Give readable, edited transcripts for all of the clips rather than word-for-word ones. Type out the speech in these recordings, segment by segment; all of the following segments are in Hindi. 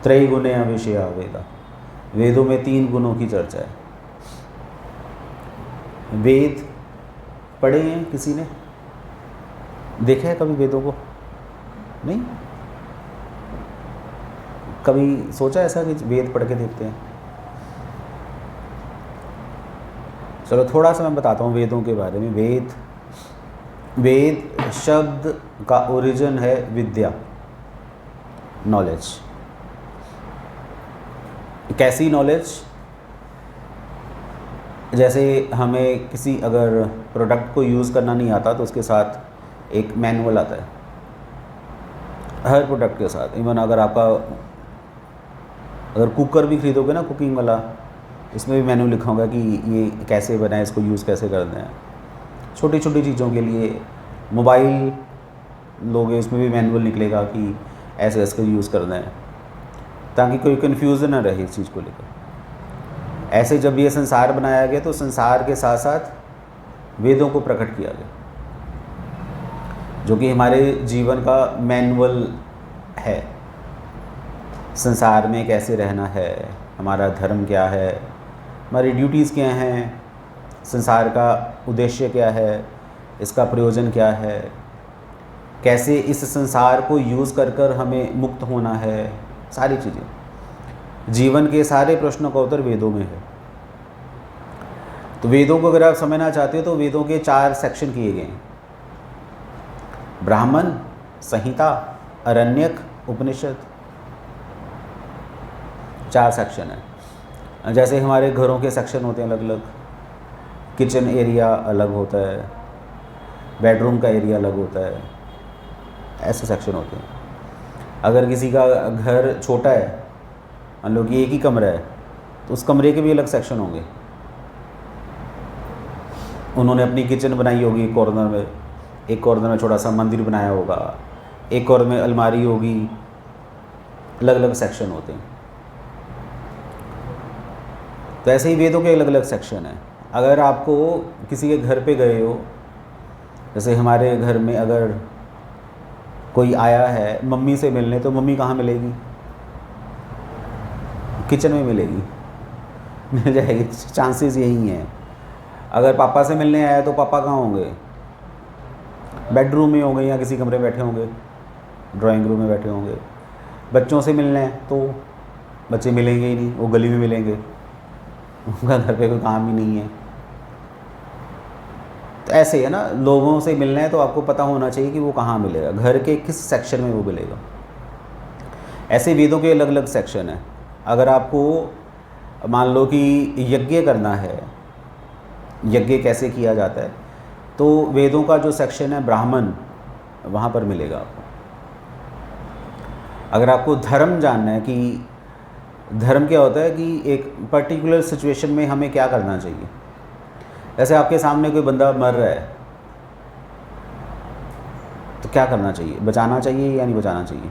त्रैगुण्य विषया वेदा, वेदों में 3 गुणों की चर्चा है। वेद पढ़े हैं किसी ने? देखा है कभी वेदों को? नहीं? कभी सोचा ऐसा कि वेद पढ़ के देखते हैं? चलो थोड़ा सा मैं बताता हूँ वेदों के बारे में। वेद शब्द का ओरिजिन है विद्या, नॉलेज। कैसी नॉलेज? जैसे हमें किसी अगर प्रोडक्ट को यूज़ करना नहीं आता तो उसके साथ एक मैनुअल आता है, हर प्रोडक्ट के साथ। इवन अगर कुकर भी खरीदोगे ना, कुकिंग वाला, इसमें भी मैनुअल लिखा होगा कि ये कैसे बनाए, इसको यूज़ कैसे करना है। छोटी छोटी चीज़ों के लिए मोबाइल लोगे, उसमें भी मैनुअल निकलेगा कि ऐसे ऐसे यूज़ करना है, ताकि कोई कन्फ्यूज़न ना रहे इस चीज़ को लेकर। ऐसे जब ये संसार बनाया गया तो संसार के साथ साथ वेदों को प्रकट किया गया, जो कि हमारे जीवन का मैनुअल है। संसार में कैसे रहना है, हमारा धर्म क्या है, हमारी ड्यूटीज़ क्या हैं, संसार का उद्देश्य क्या है, इसका प्रयोजन क्या है, कैसे इस संसार को यूज़ कर कर हमें मुक्त होना है, सारी चीज़ें। जीवन के सारे प्रश्नों का उत्तर वेदों में है। तो वेदों को अगर आप समझना चाहते हो तो वेदों के 4 सेक्शन किए गए हैं: ब्राह्मण, संहिता, आरण्यक, उपनिषद। 4 सेक्शन है। जैसे हमारे घरों के सेक्शन होते हैं अलग अलग, किचन एरिया अलग होता है, बेडरूम का एरिया अलग होता है, ऐसे सेक्शन होते हैं। अगर किसी का घर छोटा है, मान लो कि एक ही कमरा है, तो उस कमरे के भी अलग सेक्शन होंगे। उन्होंने अपनी किचन बनाई होगी कॉर्नर में, एक कॉर्नर में छोटा सा मंदिर बनाया होगा, एक कॉर्नर में अलमारी होगी, अलग अलग सेक्शन होते हैं। तो ऐसे ही वेदों के अलग अलग सेक्शन हैं। अगर आपको किसी के घर पे गए हो, जैसे हमारे घर में अगर कोई आया है मम्मी से मिलने, तो मम्मी कहाँ मिलेगी? किचन में मिलेगी, मिल जाएगी, चांसेस यही हैं। अगर पापा से मिलने आया तो पापा कहाँ होंगे? बेडरूम में होंगे या किसी कमरे में बैठे होंगे, ड्राइंग रूम में बैठे होंगे। बच्चों से मिलने हैं तो बच्चे मिलेंगे ही नहीं, वो गली में मिलेंगे, उनका घर पे कोई काम ही नहीं है। तो ऐसे है ना, लोगों से मिलना है तो आपको पता होना चाहिए कि वो कहाँ मिलेगा, घर के किस सेक्शन में वो मिलेगा। ऐसे वेदों के अलग अलग सेक्शन हैं। अगर आपको मान लो कि यज्ञ करना है, यज्ञ कैसे किया जाता है, तो वेदों का जो सेक्शन है ब्राह्मण, वहाँ पर मिलेगा आपको। अगर आपको धर्म जानना है कि धर्म क्या होता है, कि एक पर्टिकुलर सिचुएशन में हमें क्या करना चाहिए। जैसे आपके सामने कोई बंदा मर रहा है तो क्या करना चाहिए? बचाना चाहिए या नहीं बचाना चाहिए?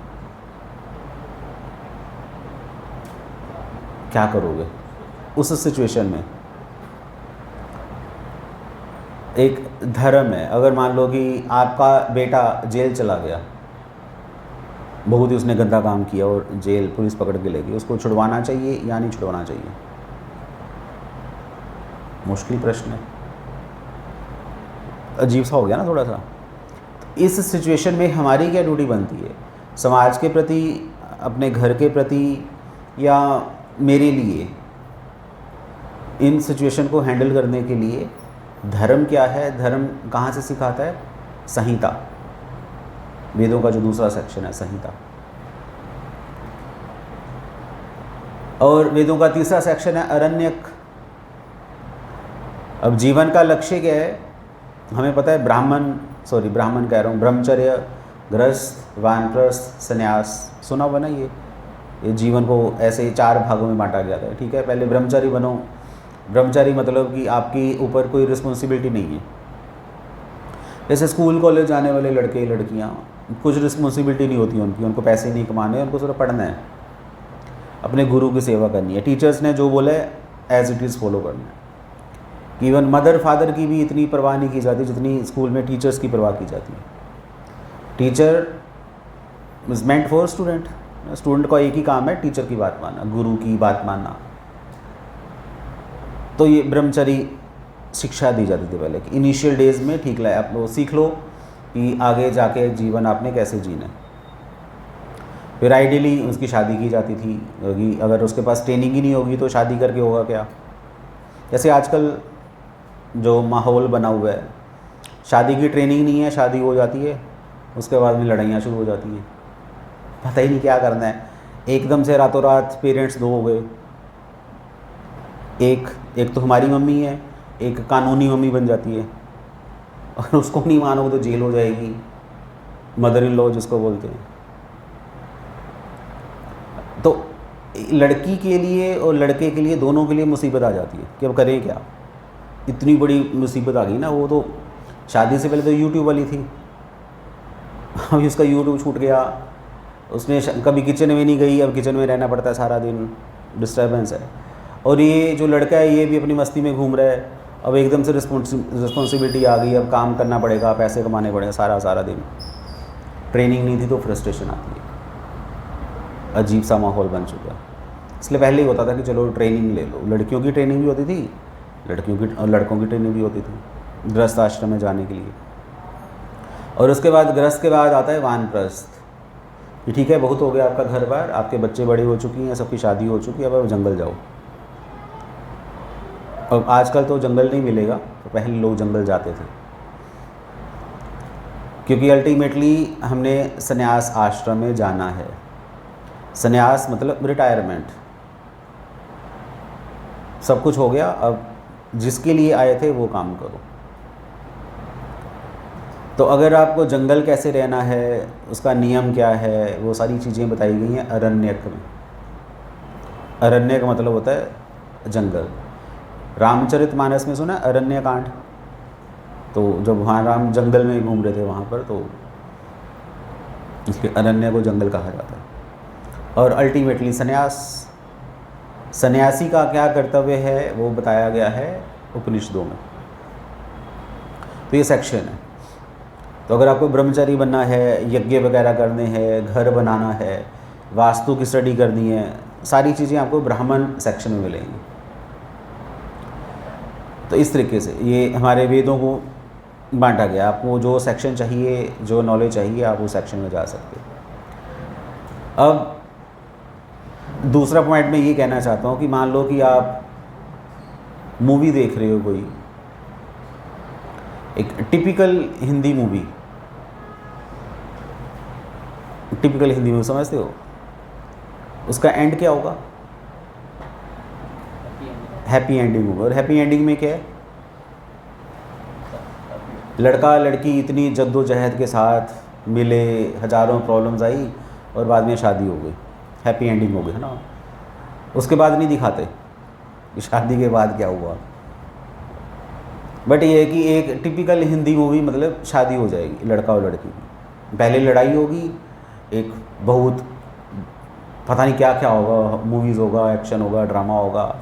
क्या करोगे उस सिचुएशन में? एक धर्म है, अगर मान लो कि आपका बेटा जेल चला गया, बहुत ही उसने गंदा काम किया और जेल पुलिस पकड़ के ले गई, उसको छुड़वाना चाहिए या नहीं छुड़वाना चाहिए? मुश्किल प्रश्न है, अजीब सा हो गया ना थोड़ा सा। तो इस सिचुएशन में हमारी क्या ड्यूटी बनती है? समाज के प्रति, अपने घर के प्रति, या मेरे लिए इन सिचुएशन को हैंडल करने के लिए धर्म क्या है? धर्म कहाँ से सिखाता है? संहिता, वेदों का जो दूसरा सेक्शन है संहिता। और वेदों का तीसरा सेक्शन है आरण्यक। अब जीवन का लक्ष्य क्या है? हमें पता है, ब्राह्मण कह रहा हूँ, ब्रह्मचर्य, गृहस्थ, वानप्रस्थ, संन्यास। सुना हुआ ना ये जीवन को ऐसे 4 भागों में बांटा गया था। ठीक है, पहले ब्रह्मचारी बनो। ब्रह्मचारी मतलब कि आपकी ऊपर कोई रिस्पॉन्सिबिलिटी नहीं है। जैसे स्कूल कॉलेज जाने वाले लड़के लड़कियाँ, कुछ रिस्पॉन्सिबिलिटी नहीं होती उनकी, उनको पैसे नहीं कमाने, उनको सिर्फ पढ़ना है, अपने गुरु की सेवा करनी है। टीचर्स ने जो बोला है एज इट इज़ फॉलो करना है। इवन मदर फादर की भी इतनी परवाह नहीं की जाती जितनी स्कूल में टीचर्स की परवाह की जाती है। Teacher is meant for student, student का एक ही काम है टीचर की बात मानना, गुरु की बात मानना। तो ये ब्रह्मचर्य शिक्षा दी जाती थी पहले कि इनिशियल डेज में ठीक है आप लोग सीख लो कि आगे जाके जीवन आपने कैसे जीना है। फिर आइडियली उसकी शादी की जाती थी कि अगर उसके पास ट्रेनिंग ही नहीं होगी तो शादी करके होगा क्या। जैसे आजकल जो माहौल बना हुआ है, शादी की ट्रेनिंग नहीं है, शादी हो जाती है, उसके बाद में लड़ाइयाँ शुरू हो जाती हैं, पता ही नहीं क्या करना है। एकदम से रातों रात पेरेंट्स दो हो गए, एक तो हमारी मम्मी है, एक कानूनी मम्मी बन जाती है, और उसको नहीं मानोगे तो जेल हो जाएगी, मदर इन लॉ जिसको बोलते हैं। तो लड़की के लिए और लड़के के लिए, दोनों के लिए मुसीबत आ जाती है कि अब करें क्या। इतनी बड़ी मुसीबत आ गई ना, वो तो शादी से पहले तो यूट्यूब वाली थी, अभी उसका यूट्यूब छूट गया, उसने कभी किचन में नहीं गई, अब किचन में रहना पड़ता है सारा दिन, डिस्टर्बेंस है। और ये जो लड़का है ये भी अपनी मस्ती में घूम रहा है, अब एकदम से रिस्पॉन्सिबिलिटी आ गई, अब काम करना पड़ेगा, पैसे कमाने पड़ेगा सारा दिन। ट्रेनिंग नहीं थी तो फ्रस्ट्रेशन आती है, अजीब सा माहौल बन चुका है। इसलिए पहले ही होता था कि चलो ट्रेनिंग ले लो, लड़कियों की ट्रेनिंग भी होती थी, लड़कियों की और लड़कों की ट्रेनिंग भी होती थी गृहस्थ आश्रम में जाने के लिए। और उसके बाद गृहस्थ के बाद आता है वानप्रस्थ, कि ठीक है बहुत हो गया आपका घर बार, आपके बच्चे बड़े हो चुकी हैं, सबकी शादी हो चुकी है, अब जंगल जाओ। अब आजकल तो जंगल नहीं मिलेगा, तो पहले लोग जंगल जाते थे, क्योंकि अल्टीमेटली हमने संन्यास आश्रम में जाना है। संन्यास मतलब रिटायरमेंट, सब कुछ हो गया, अब जिसके लिए आए थे वो काम करो। तो अगर आपको जंगल कैसे रहना है, उसका नियम क्या है, वो सारी चीज़ें बताई गई हैं अरण्यक में। अरण्य का मतलब होता है जंगल। रामचरितमानस में सुना अरण्य कांड, तो जब वहाँ राम जंगल में घूम रहे थे वहाँ पर, तो इसलिए अरण्य को जंगल कहा जाता है। और अल्टीमेटली संन्यास, सन्यासी का क्या कर्तव्य है वो बताया गया है उपनिषदों में। तो ये सेक्शन है। तो अगर आपको ब्रह्मचारी बनना है, यज्ञ वगैरह करने हैं, घर बनाना है, वास्तु की स्टडी करनी है, सारी चीज़ें आपको ब्राह्मण सेक्शन में मिलेंगी। तो इस तरीके से ये हमारे वेदों को बांटा गया। आपको जो सेक्शन चाहिए, जो नॉलेज चाहिए, आप उस सेक्शन में जा सकते हो। अब दूसरा पॉइंट मैं ये कहना चाहता हूँ कि मान लो कि आप मूवी देख रहे हो, कोई एक typical Hindi movie, typical Hindi movie समझते हो, उसका एंड क्या होगा? हैप्पी एंडिंग होगा। और हैप्पी एंडिंग में क्या है? लड़का लड़की इतनी जद्दोजहद के साथ मिले, हज़ारों प्रॉब्लम्स आई और बाद में शादी हो गई, हैप्पी एंडिंग हो गई, है ना। उसके बाद नहीं दिखाते कि शादी के बाद क्या हुआ, बट ये है कि एक टिपिकल हिंदी मूवी मतलब शादी हो जाएगी लड़का और लड़की की, पहले लड़ाई होगी, एक बहुत पता नहीं क्या क्या होगा, मूवीज़ होगा, एक्शन होगा, ड्रामा होगा,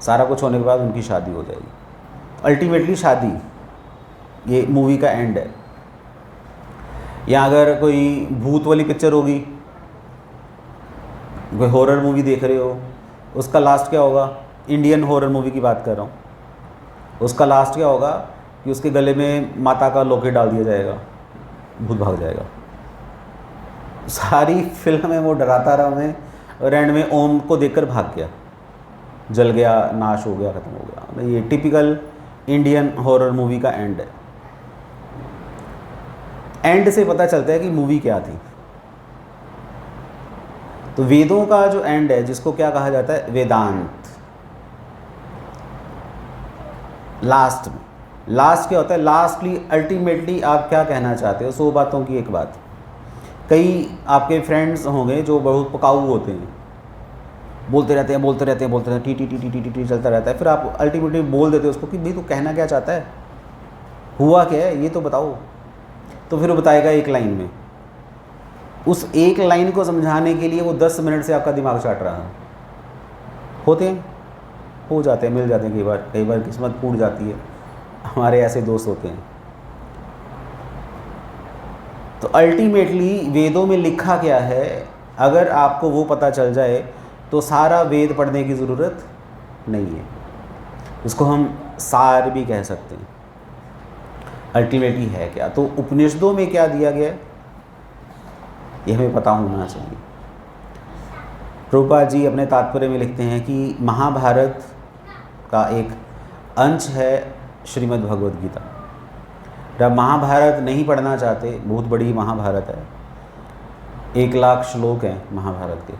सारा कुछ होने के बाद उनकी शादी हो जाएगी। अल्टीमेटली शादी ये मूवी का एंड है। या अगर कोई भूत वाली पिक्चर होगी, कोई हॉरर मूवी देख रहे हो, उसका लास्ट क्या होगा? इंडियन हॉरर मूवी की बात कर रहा हूँ, उसका लास्ट क्या होगा कि उसके गले में माता का लॉकेट डाल दिया जाएगा, भूत भाग जाएगा। सारी फिल्म में वो डराता रहा हमें और एंड में ओम को देखकर भाग गया, जल गया, नाश हो गया, ख़त्म हो गया। ये टिपिकल इंडियन हॉरर मूवी का एंड है। एंड से पता चलता है कि मूवी क्या थी। तो वेदों का जो एंड है, जिसको क्या कहा जाता है? वेदांत। लास्ट में, लास्ट क्या होता है? लास्टली अल्टीमेटली आप क्या कहना चाहते हो? 100 बातों की एक बात। कई आपके फ्रेंड्स होंगे जो बहुत पकाऊ होते हैं, बोलते रहते हैं, T T T T T T T चलता रहता है। फिर आप अल्टीमेटली बोल देते हो उसको कि भाई तू कहना क्या चाहता है, हुआ क्या है ये तो बताओ। तो फिर वो बताएगा एक लाइन में। उस एक लाइन को समझाने के लिए वो 10 मिनट से आपका दिमाग चाट रहा है। होते हैं, हो जाते हैं, मिल जाते हैं, कई बार किस्मत फूट जाती है। हमारे ऐसे दोस्त होते हैं। तो अल्टीमेटली वेदों में लिखा क्या है अगर आपको वो पता चल जाए तो सारा वेद पढ़ने की ज़रूरत नहीं है। इसको हम सार भी कह सकते हैं। अल्टीमेटली है क्या, तो उपनिषदों में क्या दिया गया है ये हमें पता होना चाहिए। प्रभुपाद जी अपने तात्पर्य में लिखते हैं कि महाभारत का एक अंश है श्रीमद् भगवद गीता। जब महाभारत नहीं पढ़ना चाहते, बहुत बड़ी महाभारत है, 1,00,000 श्लोक हैं महाभारत के,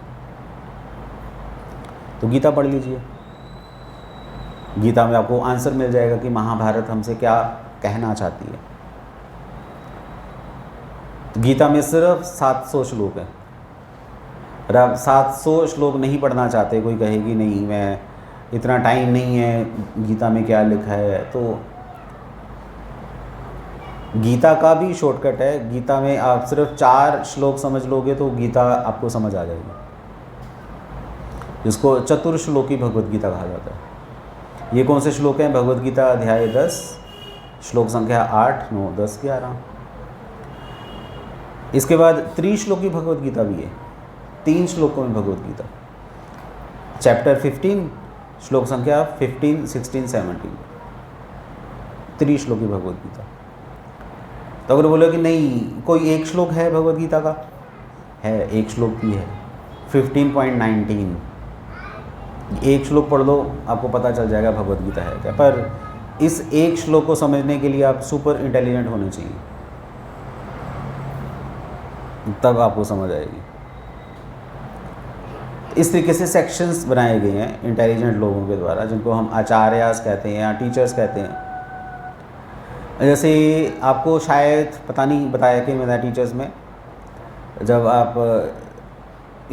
तो गीता पढ़ लीजिए। गीता में आपको आंसर मिल जाएगा कि महाभारत हमसे क्या कहना चाहती है। गीता में सिर्फ 700 श्लोक है। अगर आप 700 श्लोक नहीं पढ़ना चाहते, कोई कहेगी नहीं मैं इतना टाइम नहीं है गीता में क्या लिखा है, तो गीता का भी शॉर्टकट है। गीता में आप सिर्फ 4 श्लोक समझ लोगे तो गीता आपको समझ आ जाएगी, जिसको चतुर्श्लोकी भगवद गीता कहा जाता है। ये कौन से श्लोक हैं? भगवद गीता अध्याय 10 श्लोक संख्या 8, 9, 10, 11। इसके बाद त्रिश्लोकी भगवद गीता भी है, 3 श्लोकों में भगवद गीता। चैप्टर 15 श्लोक संख्या 15, 16, 17, त्रिश्लोकी भगवद गीता। तो अगर बोलो कि नहीं कोई एक श्लोक है भगवद गीता का, है एक श्लोक भी है 15.19, एक श्लोक पढ़ लो आपको पता चल जाएगा भगवद गीता है क्या। पर इस एक श्लोक को समझने के लिए आप सुपर इंटेलिजेंट होने चाहिए, तब आपको समझ आएगी। इस तरीके से सेक्शंस बनाए गए हैं इंटेलिजेंट लोगों के द्वारा, जिनको हम आचार्यास कहते हैं या टीचर्स कहते हैं। जैसे आपको शायद पता नहीं बताया कि मैंने टीचर्स में, जब आप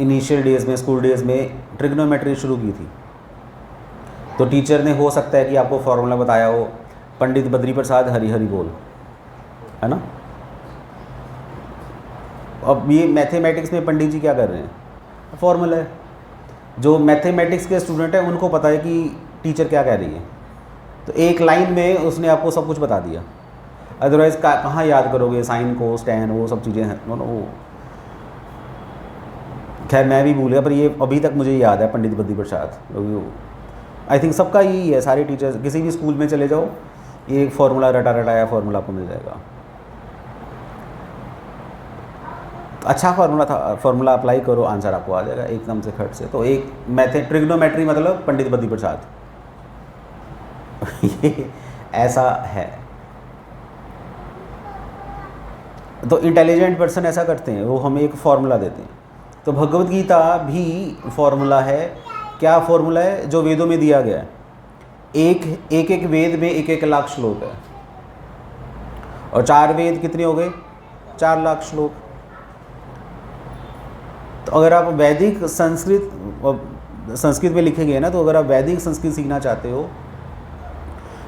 इनिशियल डेज़ में स्कूल डेज़ में ट्रिग्नोमेट्री शुरू की थी, तो टीचर ने हो सकता है कि आपको फॉर्मूला बताया हो, पंडित बद्री प्रसाद हरि हरि बोल, है ना। अब ये मैथमेटिक्स में पंडित जी क्या कर रहे हैं, फॉर्मूला है। जो मैथमेटिक्स के स्टूडेंट हैं उनको पता है कि टीचर क्या कह रही है, तो एक लाइन में उसने आपको सब कुछ बता दिया। अदरवाइज़ कहाँ याद करोगे साइन कोस टैन वो सब चीज़ें हैं वो। खैर मैं भी भूल गया, पर ये अभी तक मुझे याद है पंडित बद्री प्रसाद। आई थिंक सबका यही है, सारे टीचर्स किसी भी स्कूल में चले जाओ, ये एक फार्मूला रटाया फार्मूला आपको मिल जाएगा। तो अच्छा फार्मूला था, फार्मूला अप्लाई करो, आंसर आपको आ जाएगा एकदम से खट से। तो एक ट्रिग्नोमेट्री मतलब पंडित बद्री प्रसाद ये ऐसा है। तो इंटेलिजेंट पर्सन ऐसा करते हैं, वो हमें एक फार्मूला देते हैं। तो भगवद गीता भी फार्मूला है। क्या फार्मूला है? जो वेदों में दिया गया है। एक वेद में 1,00,000 श्लोक है, और 4 वेद कितने हो गए? 4,00,000 श्लोक। तो अगर आप वैदिक संस्कृत में लिखे गए ना, तो अगर आप वैदिक संस्कृत सीखना चाहते हो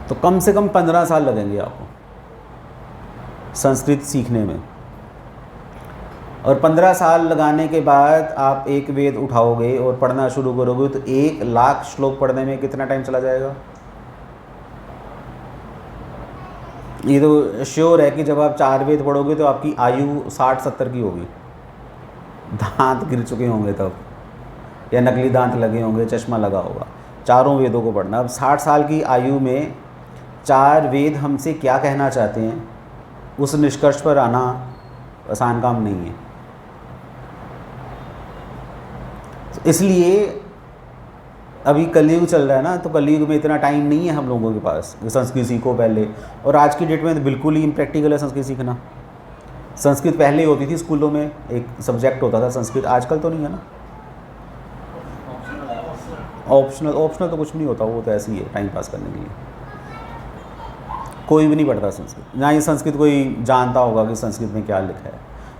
तो कम से कम 15 साल लगेंगे आपको संस्कृत सीखने में। और 15 साल लगाने के बाद आप एक वेद उठाओगे और पढ़ना शुरू करोगे, तो 1,00,000 श्लोक पढ़ने में कितना टाइम चला जाएगा? ये तो श्योर है कि जब आप 4 वेद पढ़ोगे तो आपकी आयु 60-70 की होगी। दांत गिर चुके होंगे तब, या नकली दांत लगे होंगे, चश्मा लगा होगा। चारों वेदों को पढ़ना। अब 60 साल की आयु में 4 वेद हमसे क्या कहना चाहते हैं, उस निष्कर्ष पर आना आसान काम नहीं है। तो इसलिए अभी कलयुग चल रहा है ना, तो कलयुग में इतना टाइम नहीं है हम लोगों के पास संस्कृत सीखो पहले। और आज की डेट में तो बिल्कुल ही इम्प्रैक्टिकल है संस्कृत सीखना। संस्कृत पहले होती थी स्कूलों में, एक सब्जेक्ट होता था संस्कृत, आजकल तो नहीं है ना। ऑप्शनल तो कुछ नहीं होता, वो तो ऐसे ही है टाइम पास करने के लिए। कोई भी नहीं पढ़ता संस्कृत, ना ही संस्कृत कोई जानता होगा कि संस्कृत में क्या लिखा है।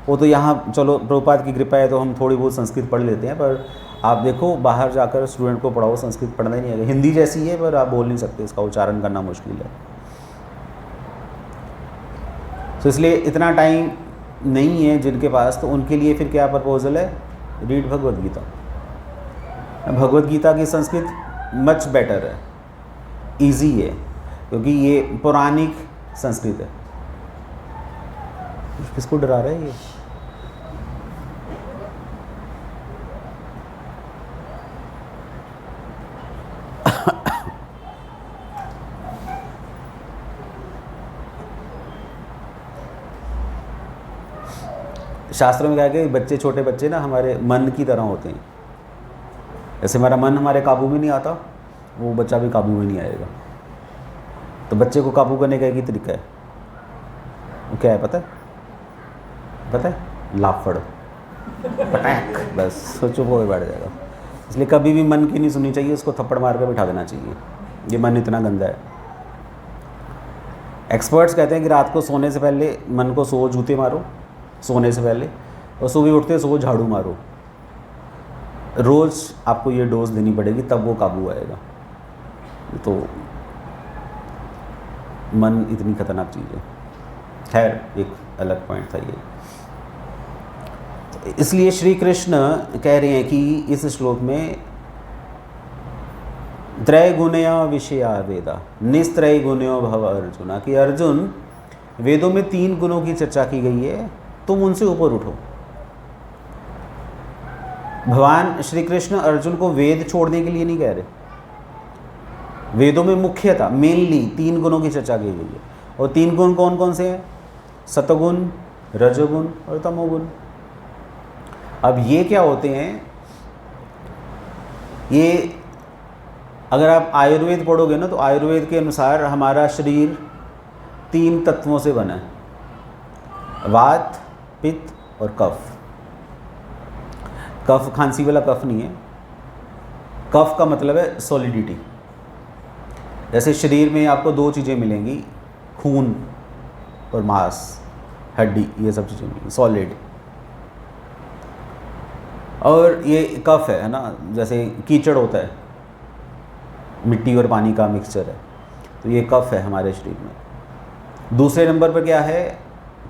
वो तो यहाँ चलो प्रभुपाद की कृपा है तो हम थोड़ी बहुत संस्कृत पढ़ लेते हैं, पर आप देखो बाहर जाकर स्टूडेंट को पढ़ाओ, संस्कृत पढ़ना ही नहीं है। हिंदी जैसी है पर आप बोल नहीं सकते, इसका उच्चारण करना मुश्किल है। तो इसलिए इतना टाइम नहीं है जिनके पास, तो उनके लिए फिर क्या प्रपोजल है? रीड भगवद गीता। भगवद गीता की संस्कृत मच बेटर है, इजी है, क्योंकि ये पौराणिक संस्कृत है। किसको डरा रहा है ये? शास्त्रों में क्या है कि बच्चे, छोटे बच्चे ना हमारे मन की तरह होते हैं। जैसे हमारा मन हमारे काबू में नहीं आता, वो बच्चा भी काबू में नहीं आएगा। तो बच्चे को काबू करने का एक ही तरीका है, वो क्या है पता है? पता है? लाफड़, पटैक, बस चुप होकर बैठ जाएगा। इसलिए कभी भी मन की नहीं सुननी चाहिए, उसको थप्पड़ मार कर बिठा देना चाहिए। ये मन इतना गंदा है। एक्सपर्ट्स कहते हैं कि रात को सोने से पहले मन को 100 जूते मारो सोने से पहले, और सुबह उठते 100 झाड़ू मारो। रोज़ आपको ये डोज देनी पड़ेगी, तब वो काबू आएगा। तो मन इतनी खतरनाक चीज़ है। खैर, एक अलग पॉइंट था ये। इसलिए श्री कृष्ण कह रहे हैं कि इस श्लोक में त्रय गुणया विषया वेदा निस्त्रय गुणयो भव अर्जुना, कि अर्जुन वेदों में 3 गुणों की चर्चा की गई है, तुम उनसे ऊपर उठो। भगवान श्री कृष्ण अर्जुन को वेद छोड़ने के लिए नहीं कह रहे। वेदों में मुख्यतः मेनली 3 गुणों की चर्चा की गई है, और 3 गुण कौन कौन से हैं? सतगुण, रजोगुण और तमोगुण। अब ये क्या होते हैं? ये अगर आप आयुर्वेद पढ़ोगे ना, तो आयुर्वेद के अनुसार हमारा शरीर 3 तत्वों से बना है, वात, पित्त और कफ। कफ खांसी वाला कफ नहीं है। कफ का मतलब है सॉलिडिटी। जैसे शरीर में आपको 2 चीज़ें मिलेंगी, खून और मांस, हड्डी, ये सब चीज़ें मिलेंगी, सॉलिड। और ये कफ है ना, जैसे कीचड़ होता है, मिट्टी और पानी का मिक्सचर है, तो ये कफ है हमारे शरीर में। दूसरे नंबर पर क्या है?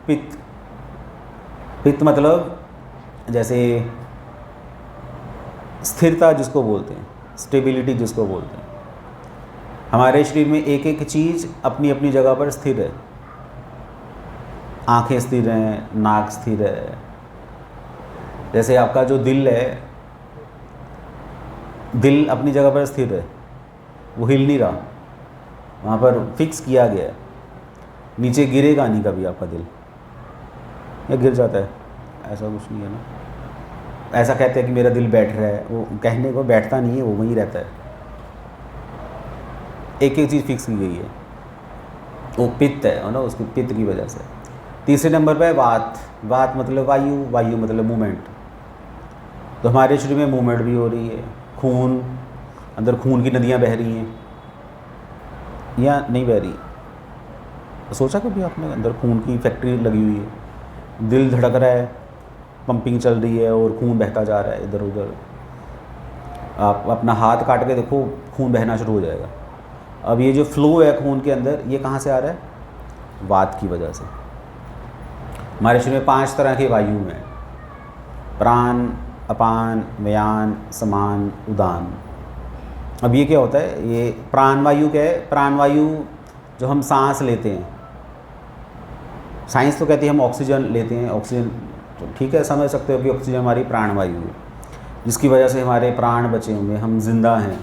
पित्त। पित्त मतलब जैसे स्थिरता जिसको बोलते हैं, स्टेबिलिटी जिसको बोलते हैं। हमारे शरीर में एक एक चीज़ अपनी अपनी जगह पर स्थिर है। आंखें स्थिर हैं, नाक स्थिर है। जैसे आपका जो दिल है, दिल अपनी जगह पर स्थिर है, वो हिल नहीं रहा, वहाँ पर फिक्स किया गया है। नीचे गिरेगा नहीं कभी आपका दिल, या गिर जाता है? ऐसा कुछ नहीं है ना। ऐसा कहते हैं कि मेरा दिल बैठ रहा है, वो कहने को बैठता नहीं है, वो वहीं रहता है। एक एक चीज़ फिक्स की गई है, वो पित्त है ना, उसकी पित्त की वजह से। तीसरे नंबर पर है वात। वात मतलब वायु, वायु मतलब मूवमेंट। तो हमारे शरीर में मूवमेंट भी हो रही है, खून, अंदर खून की नदियाँ बह रही हैं या नहीं बह रही? सोचा कभी आपने, अंदर खून की फैक्ट्री लगी हुई है, दिल धड़क रहा है, पंपिंग चल रही है और खून बहता जा रहा है इधर उधर। आप अपना हाथ काट के देखो, खून बहना शुरू हो जाएगा। अब ये जो फ्लो है खून के अंदर, ये कहाँ से आ रहा है? वात की वजह से। हमारे शरीर में 5 तरह की वायु हैं, प्राण, अपान, व्यान, समान, उदान। अब ये क्या होता है? ये प्राण वायु क्या है? प्राण वायु जो हम सांस लेते हैं, साइंस तो कहती है हम ऑक्सीजन लेते हैं, ऑक्सीजन तो ठीक है, समझ सकते हो कि ऑक्सीजन हमारी प्राण वायु है, जिसकी वजह से हमारे प्राण बचे हुए, हम जिंदा हैं।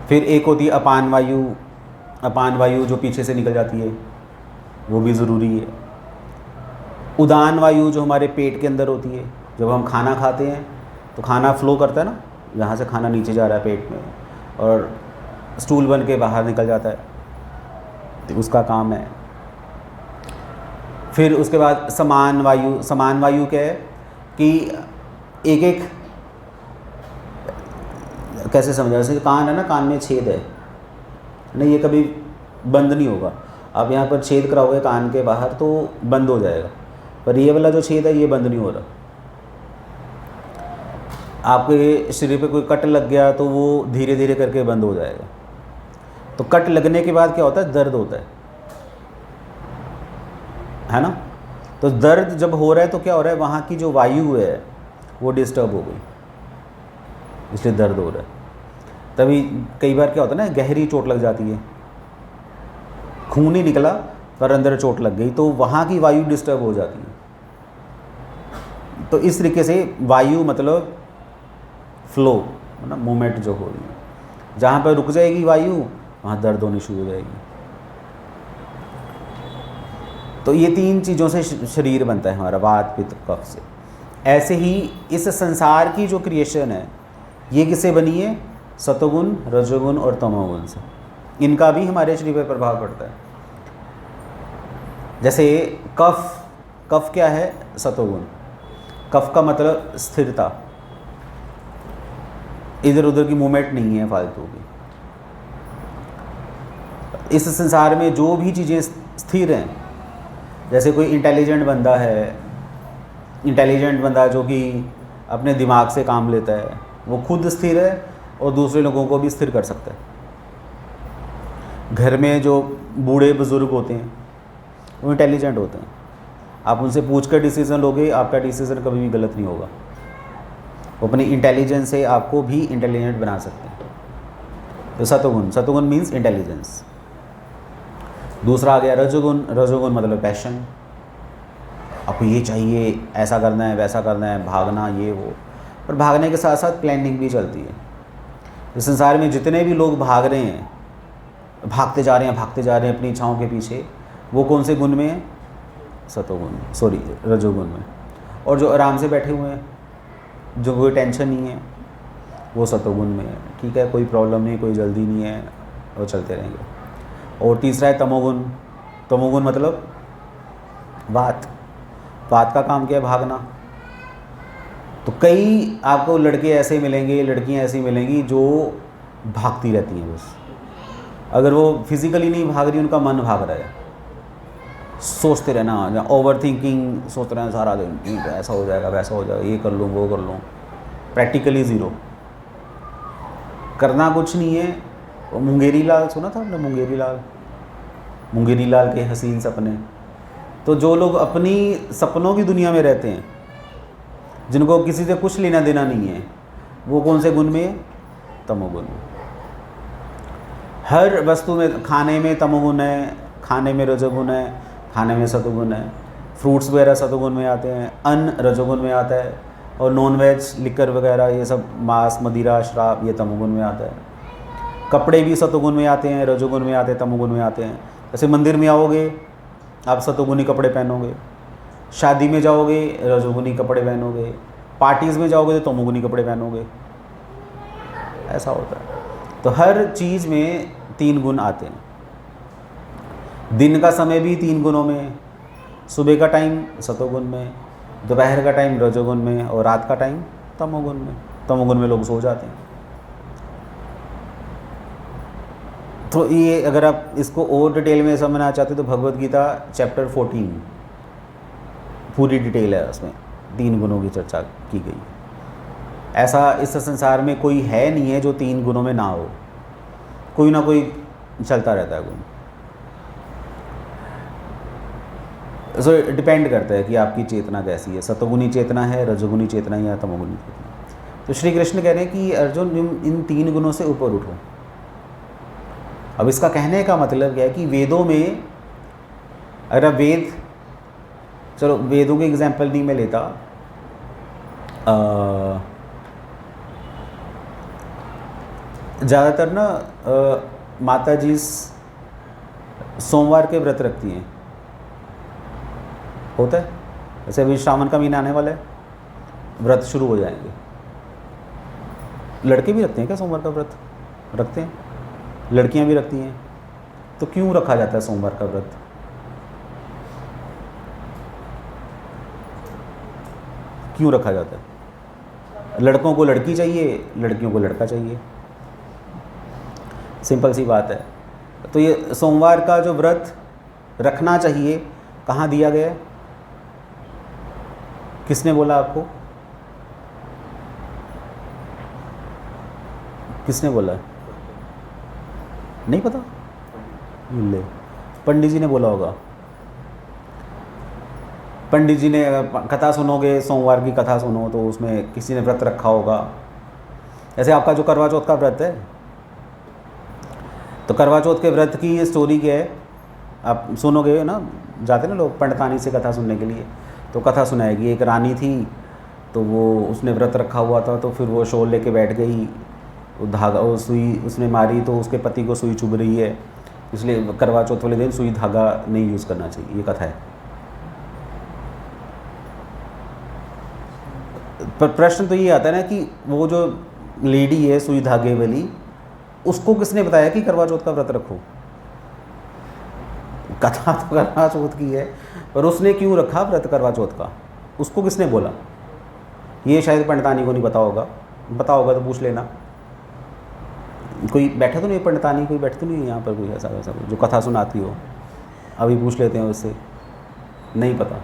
फिर एक होती है अपान वायु। अपान वायु जो पीछे से निकल जाती है, वो भी ज़रूरी है। उदान वायु जो हमारे पेट के अंदर होती है, जब हम खाना खाते हैं तो खाना फ्लो करता है ना, यहाँ से खाना नीचे जा रहा है पेट में, और स्टूल बन के बाहर निकल जाता है, तो उसका काम है। फिर उसके बाद समान वायु। समान वायु क्या है कि एक एक, कैसे समझा, जैसे कान है ना, कान में छेद है नहीं, ये कभी बंद नहीं होगा। आप यहाँ पर छेद कराओगे कान के बाहर तो बंद हो जाएगा, पर ये वाला जो छेद है ये बंद नहीं हो रहा। आपके शरीर पे कोई कट लग गया तो वो धीरे धीरे करके बंद हो जाएगा। तो कट लगने के बाद क्या होता है? दर्द होता है ना। तो दर्द जब हो रहा है तो क्या हो रहा है? वहाँ की जो वायु है वो डिस्टर्ब हो गई, इसलिए दर्द हो रहा है। तभी कई बार क्या होता है ना, गहरी चोट लग जाती है, खून ही निकला पर अंदर चोट लग गई, तो वहाँ की वायु डिस्टर्ब हो जाती है। तो इस तरीके से वायु मतलब फ्लो है ना, मूवमेंट जो हो रही है। जहाँ पर रुक जाएगी वायु, वहाँ दर्द होनी शुरू हो जाएगी। तो ये 3 चीज़ों से शरीर बनता है हमारा, वात पित्त कफ से। ऐसे ही इस संसार की जो क्रिएशन है ये किससे बनी है? सतोगुण, रजोगुण और तमोगुण से। इनका भी हमारे शरीर पर प्रभाव पड़ता है। जैसे कफ, कफ क्या है? सतोगुण। कफ का मतलब स्थिरता, इधर उधर की मूवमेंट नहीं है फालतू की। इस संसार में जो भी चीज़ें स्थिर हैं, जैसे कोई इंटेलिजेंट बंदा है, इंटेलिजेंट बंदा जो कि अपने दिमाग से काम लेता है, वो खुद स्थिर है और दूसरे लोगों को भी स्थिर कर सकता है। घर में जो बूढ़े बुज़ुर्ग होते हैं वो इंटेलिजेंट होते हैं, आप उनसे पूछ कर डिसीज़न लोगे, आपका डिसीज़न कभी भी गलत नहीं होगा। वो अपनी इंटेलिजेंस से आपको भी इंटेलिजेंट बना सकते हैं। तो सतोगुण, सतोगुण मीन्स इंटेलिजेंस। दूसरा आ गया रजोगुण। रजोगुण मतलब पैशन, आपको ये चाहिए, ऐसा करना है, वैसा करना है, भागना, ये वो। पर भागने के साथ साथ प्लानिंग भी चलती है। इस संसार में जितने भी लोग भाग रहे हैं, भागते जा रहे हैं, भागते जा रहे हैं अपनी इच्छाओं के पीछे, वो कौन से गुण में है? सतोगुण, सॉरी रजोगुण में। और जो आराम से बैठे हुए हैं, जो कोई टेंशन नहीं है, वो सतोगुण में है। ठीक है, कोई प्रॉब्लम नहीं, कोई जल्दी नहीं है, वो चलते रहेंगे। और तीसरा है तमोगुण। तमोगुण मतलब वात। वात का काम क्या है? भागना। तो कई आपको लड़के ऐसे मिलेंगे, लड़कियां ऐसी मिलेंगी जो भागती रहती हैं बस। अगर वो फिज़िकली नहीं भाग रही, उनका मन भाग रहा है, सोचते रहना, या ओवर थिंकिंग, सोचते रहना सारा दिन, ऐसा हो जाएगा, वैसा हो जाएगा, ये कर लूँ, वो कर लूँ। प्रैक्टिकली ज़ीरो, करना कुछ नहीं है। मुंगेरी लाल सुना था आपने? मुंगेरी लाल, मुंगेरी लाल के हसीन सपने। तो जो लोग अपनी सपनों की दुनिया में रहते हैं, जिनको किसी से कुछ लेना देना नहीं है, वो कौन से गुण में? तमोगुण में। हर वस्तु में, खाने में तमोगुण है, खाने में रजोगुण है, खाने में सतोगुण है। फ्रूट्स वगैरह सतोगुण में आते हैं, अन्न रजोगुण में आता है, और नॉन वेज, लिकर वगैरह, ये सब मांस, मदिरा, शराब, ये तमोगुण में आता है। कपड़े भी सतोगुण में आते हैं, रजोगुण में आते हैं, तमोगुण में आते हैं। जैसे मंदिर में आओगे आप सतोगुणी कपड़े पहनोगे, शादी में जाओगे रजोगुणी कपड़े पहनोगे, पार्टीज़ में जाओगे तो तमोगुणी कपड़े पहनोगे, ऐसा होता है। तो हर चीज़ में 3 गुण आते हैं। दिन का समय भी 3 गुणों में, सुबह का टाइम सतोगुण में, दोपहर का टाइम रजोगुण में, और रात का टाइम तमोगुण में। तमोगुण में लोग सो जाते हैं। तो ये अगर आप इसको और डिटेल में समझना चाहते हो तो भगवद गीता चैप्टर 14 पूरी डिटेल है, उसमें 3 गुणों की चर्चा की गई। ऐसा इस संसार में कोई है नहीं है जो 3 गुणों में ना हो, कोई ना कोई चलता रहता है गुण। सो डिपेंड करता है कि आपकी चेतना कैसी है, सतोगुणी चेतना है, रजोगुणी चेतना या तमोगुणी चेतना। तो श्री कृष्ण कह रहे हैं कि अर्जुन इन 3 गुणों से ऊपर उठो। अब इसका कहने का मतलब क्या है कि वेदों में, अगर वेद, चलो वेदों के एग्जाम्पल नहीं मैं लेता, ज़्यादातर ना माता जी सोमवार के व्रत रखती हैं, होता है। जैसे अभी श्रावण का महीना आने वाला है, व्रत शुरू हो जाएंगे। लड़के भी रखते हैं क्या सोमवार का व्रत? रखते हैं, लड़कियां भी रखती हैं। तो क्यों रखा जाता है सोमवार का व्रत? क्यों रखा जाता है? लड़कों को लड़की चाहिए, लड़कियों को लड़का चाहिए, सिंपल सी बात है। तो ये सोमवार का जो व्रत रखना चाहिए, कहाँ दिया गया है? किसने बोला आपको? किसने बोला? नहीं पता? ले, पंडित जी ने बोला होगा। पंडित जी ने, कथा सुनोगे, सोमवार की कथा सुनो तो उसमें किसी ने व्रत रखा होगा। जैसे आपका जो करवा चौथ का व्रत है, तो करवा चौथ के व्रत की स्टोरी क्या है? आप सुनोगे ना, जाते ना लोग पंडितानी से कथा सुनने के लिए, तो कथा सुनाएगी। एक रानी थी, तो वो उसने व्रत रखा हुआ था, तो फिर वो शॉल लेके बैठ गई, वो धागा, वो सुई उसने मारी, तो उसके पति को सुई चुभ रही है, इसलिए करवा चौथ वाले दिन सुई धागा नहीं यूज़ करना चाहिए, ये कथा है। पर प्रश्न तो ये आता है ना कि वो जो लेडी है सुई धागे वाली, उसको किसने बताया कि करवा चौथ का व्रत रखो? कथा तो करवा चौथ की है, पर उसने क्यों रखा व्रत करवा चौथ का? उसको किसने बोला? ये शायद पंडितानी को नहीं पता होगा, पता होगा तो पूछ लेना। कोई बैठा तो नहीं, पंडितानी कोई बैठती नहीं है यहाँ पर, कोई ऐसा वैसा जो कथा सुनाती हो? अभी पूछ लेते हैं उससे। नहीं पता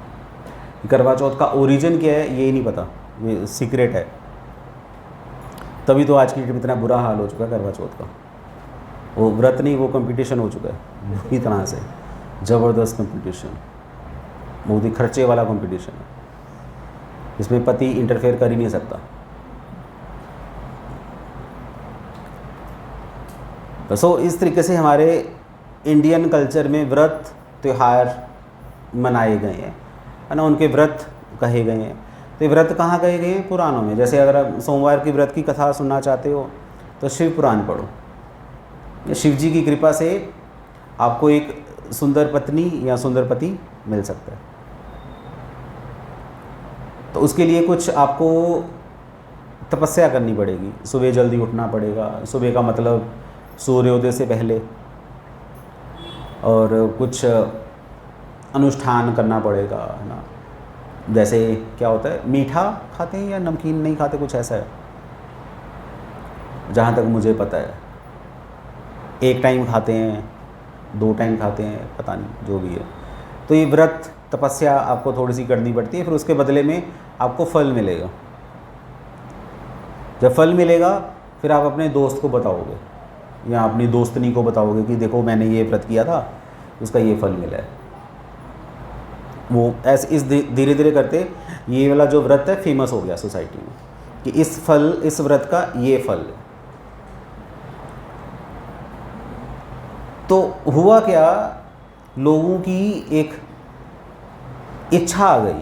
करवा चौथ का ओरिजिन क्या है, ये नहीं पता, ये सीक्रेट है। तभी तो आज की डेट में इतना बुरा हाल हो चुका है करवा चौथ का। वो व्रत नहीं, वो कंपटीशन हो चुका है पूरी तरह से, ज़बरदस्त कंपटीशन, बहुत ही खर्चे वाला कंपटीशन है, इसमें पति इंटरफेयर कर ही नहीं सकता। सो इस तरीके से हमारे इंडियन कल्चर में व्रत त्यौहार मनाए गए हैं, है ना, उनके व्रत कहे गए हैं। तो ये व्रत कहाँ कहे गए हैं? पुराणों में। जैसे अगर आप सोमवार की व्रत की कथा सुनना चाहते हो तो शिव पुराण पढ़ो। शिव जी की कृपा से आपको एक सुंदर पत्नी या सुंदर पति मिल सकता है। तो उसके लिए कुछ आपको तपस्या करनी पड़ेगी, सुबह जल्दी उठना पड़ेगा। सुबह का मतलब सूर्योदय से पहले, और कुछ अनुष्ठान करना पड़ेगा, है ना। जैसे क्या होता है, मीठा खाते हैं या नमकीन नहीं खाते, कुछ ऐसा है जहाँ तक मुझे पता है। एक टाइम खाते हैं, 2 टाइम खाते हैं, पता नहीं, जो भी है। तो ये व्रत तपस्या आपको थोड़ी सी करनी पड़ती है, फिर उसके बदले में आपको फल मिलेगा। जब फल मिलेगा फिर आप अपने दोस्त को बताओगे या अपनी दोस्तनी को बताओगे कि देखो मैंने ये व्रत किया था, उसका ये फल मिला है। वो ऐसे इस धीरे धीरे करते ये वाला जो व्रत है फेमस हो गया सोसाइटी में कि इस व्रत का ये फल है। तो हुआ क्या, लोगों की एक इच्छा आ गई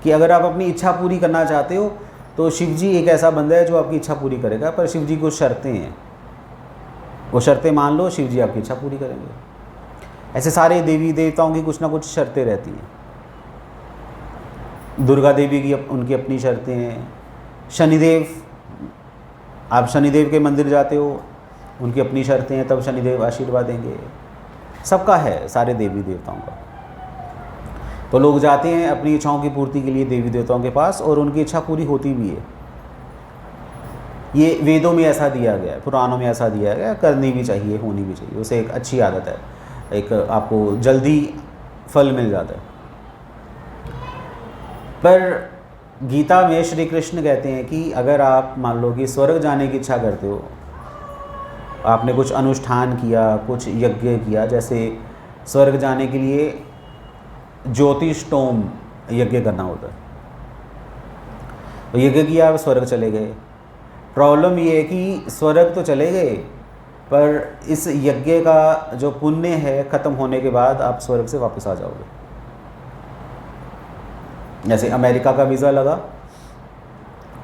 कि अगर आप अपनी इच्छा पूरी करना चाहते हो तो शिव जी एक ऐसा बंदा है जो आपकी इच्छा पूरी करेगा। पर शिव जी कुछ शर्तें हैं, वो शर्तें मान लो, शिव जी आपकी इच्छा पूरी करेंगे। ऐसे सारे देवी देवताओं की कुछ ना कुछ शर्तें रहती हैं। दुर्गा देवी की उनकी अपनी शर्तें हैं। शनिदेव, आप शनिदेव के मंदिर जाते हो, उनकी अपनी शर्तें हैं, तब शनिदेव आशीर्वाद देंगे। सबका है, सारे देवी देवताओं का। तो लोग जाते हैं अपनी इच्छाओं की पूर्ति के लिए देवी देवताओं के पास, और उनकी इच्छा पूरी होती भी है। ये वेदों में ऐसा दिया गया है, पुराणों में ऐसा दिया गया है, करनी भी चाहिए, होनी भी चाहिए। उसे एक अच्छी आदत है, एक आपको जल्दी फल मिल जाता है। पर गीता में श्री कृष्ण कहते हैं कि अगर आप मान लो कि स्वर्ग जाने की इच्छा करते हो, आपने कुछ अनुष्ठान किया, कुछ यज्ञ किया, जैसे स्वर्ग जाने के लिए ज्योतिषोम यज्ञ करना होता है, तो यज्ञ किया, आप स्वर्ग चले गए। प्रॉब्लम ये है कि स्वर्ग तो चले गए, पर इस यज्ञ का जो पुण्य है ख़त्म होने के बाद आप स्वर्ग से वापस आ जाओगे। जैसे अमेरिका का वीज़ा लगा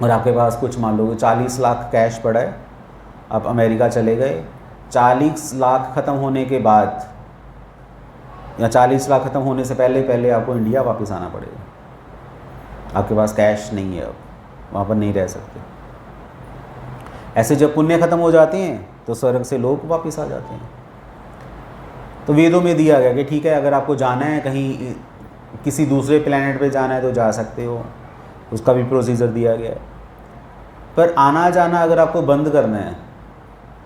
और आपके पास कुछ मान लो 40 लाख कैश पड़ा है, आप अमेरिका चले गए। 40 लाख ख़त्म होने के बाद या 40 लाख ख़त्म होने से पहले पहले आपको इंडिया वापस आना पड़ेगा। आपके पास कैश नहीं है, अब वहाँ पर नहीं रह सकते। ऐसे जब पुण्य ख़त्म हो जाते हैं तो स्वर्ग से लोग वापस आ जाते हैं। तो वेदों में दिया गया कि ठीक है, अगर आपको जाना है कहीं, किसी दूसरे प्लेनेट पे जाना है तो जा सकते हो, उसका भी प्रोसीजर दिया गया है। पर आना जाना अगर आपको बंद करना है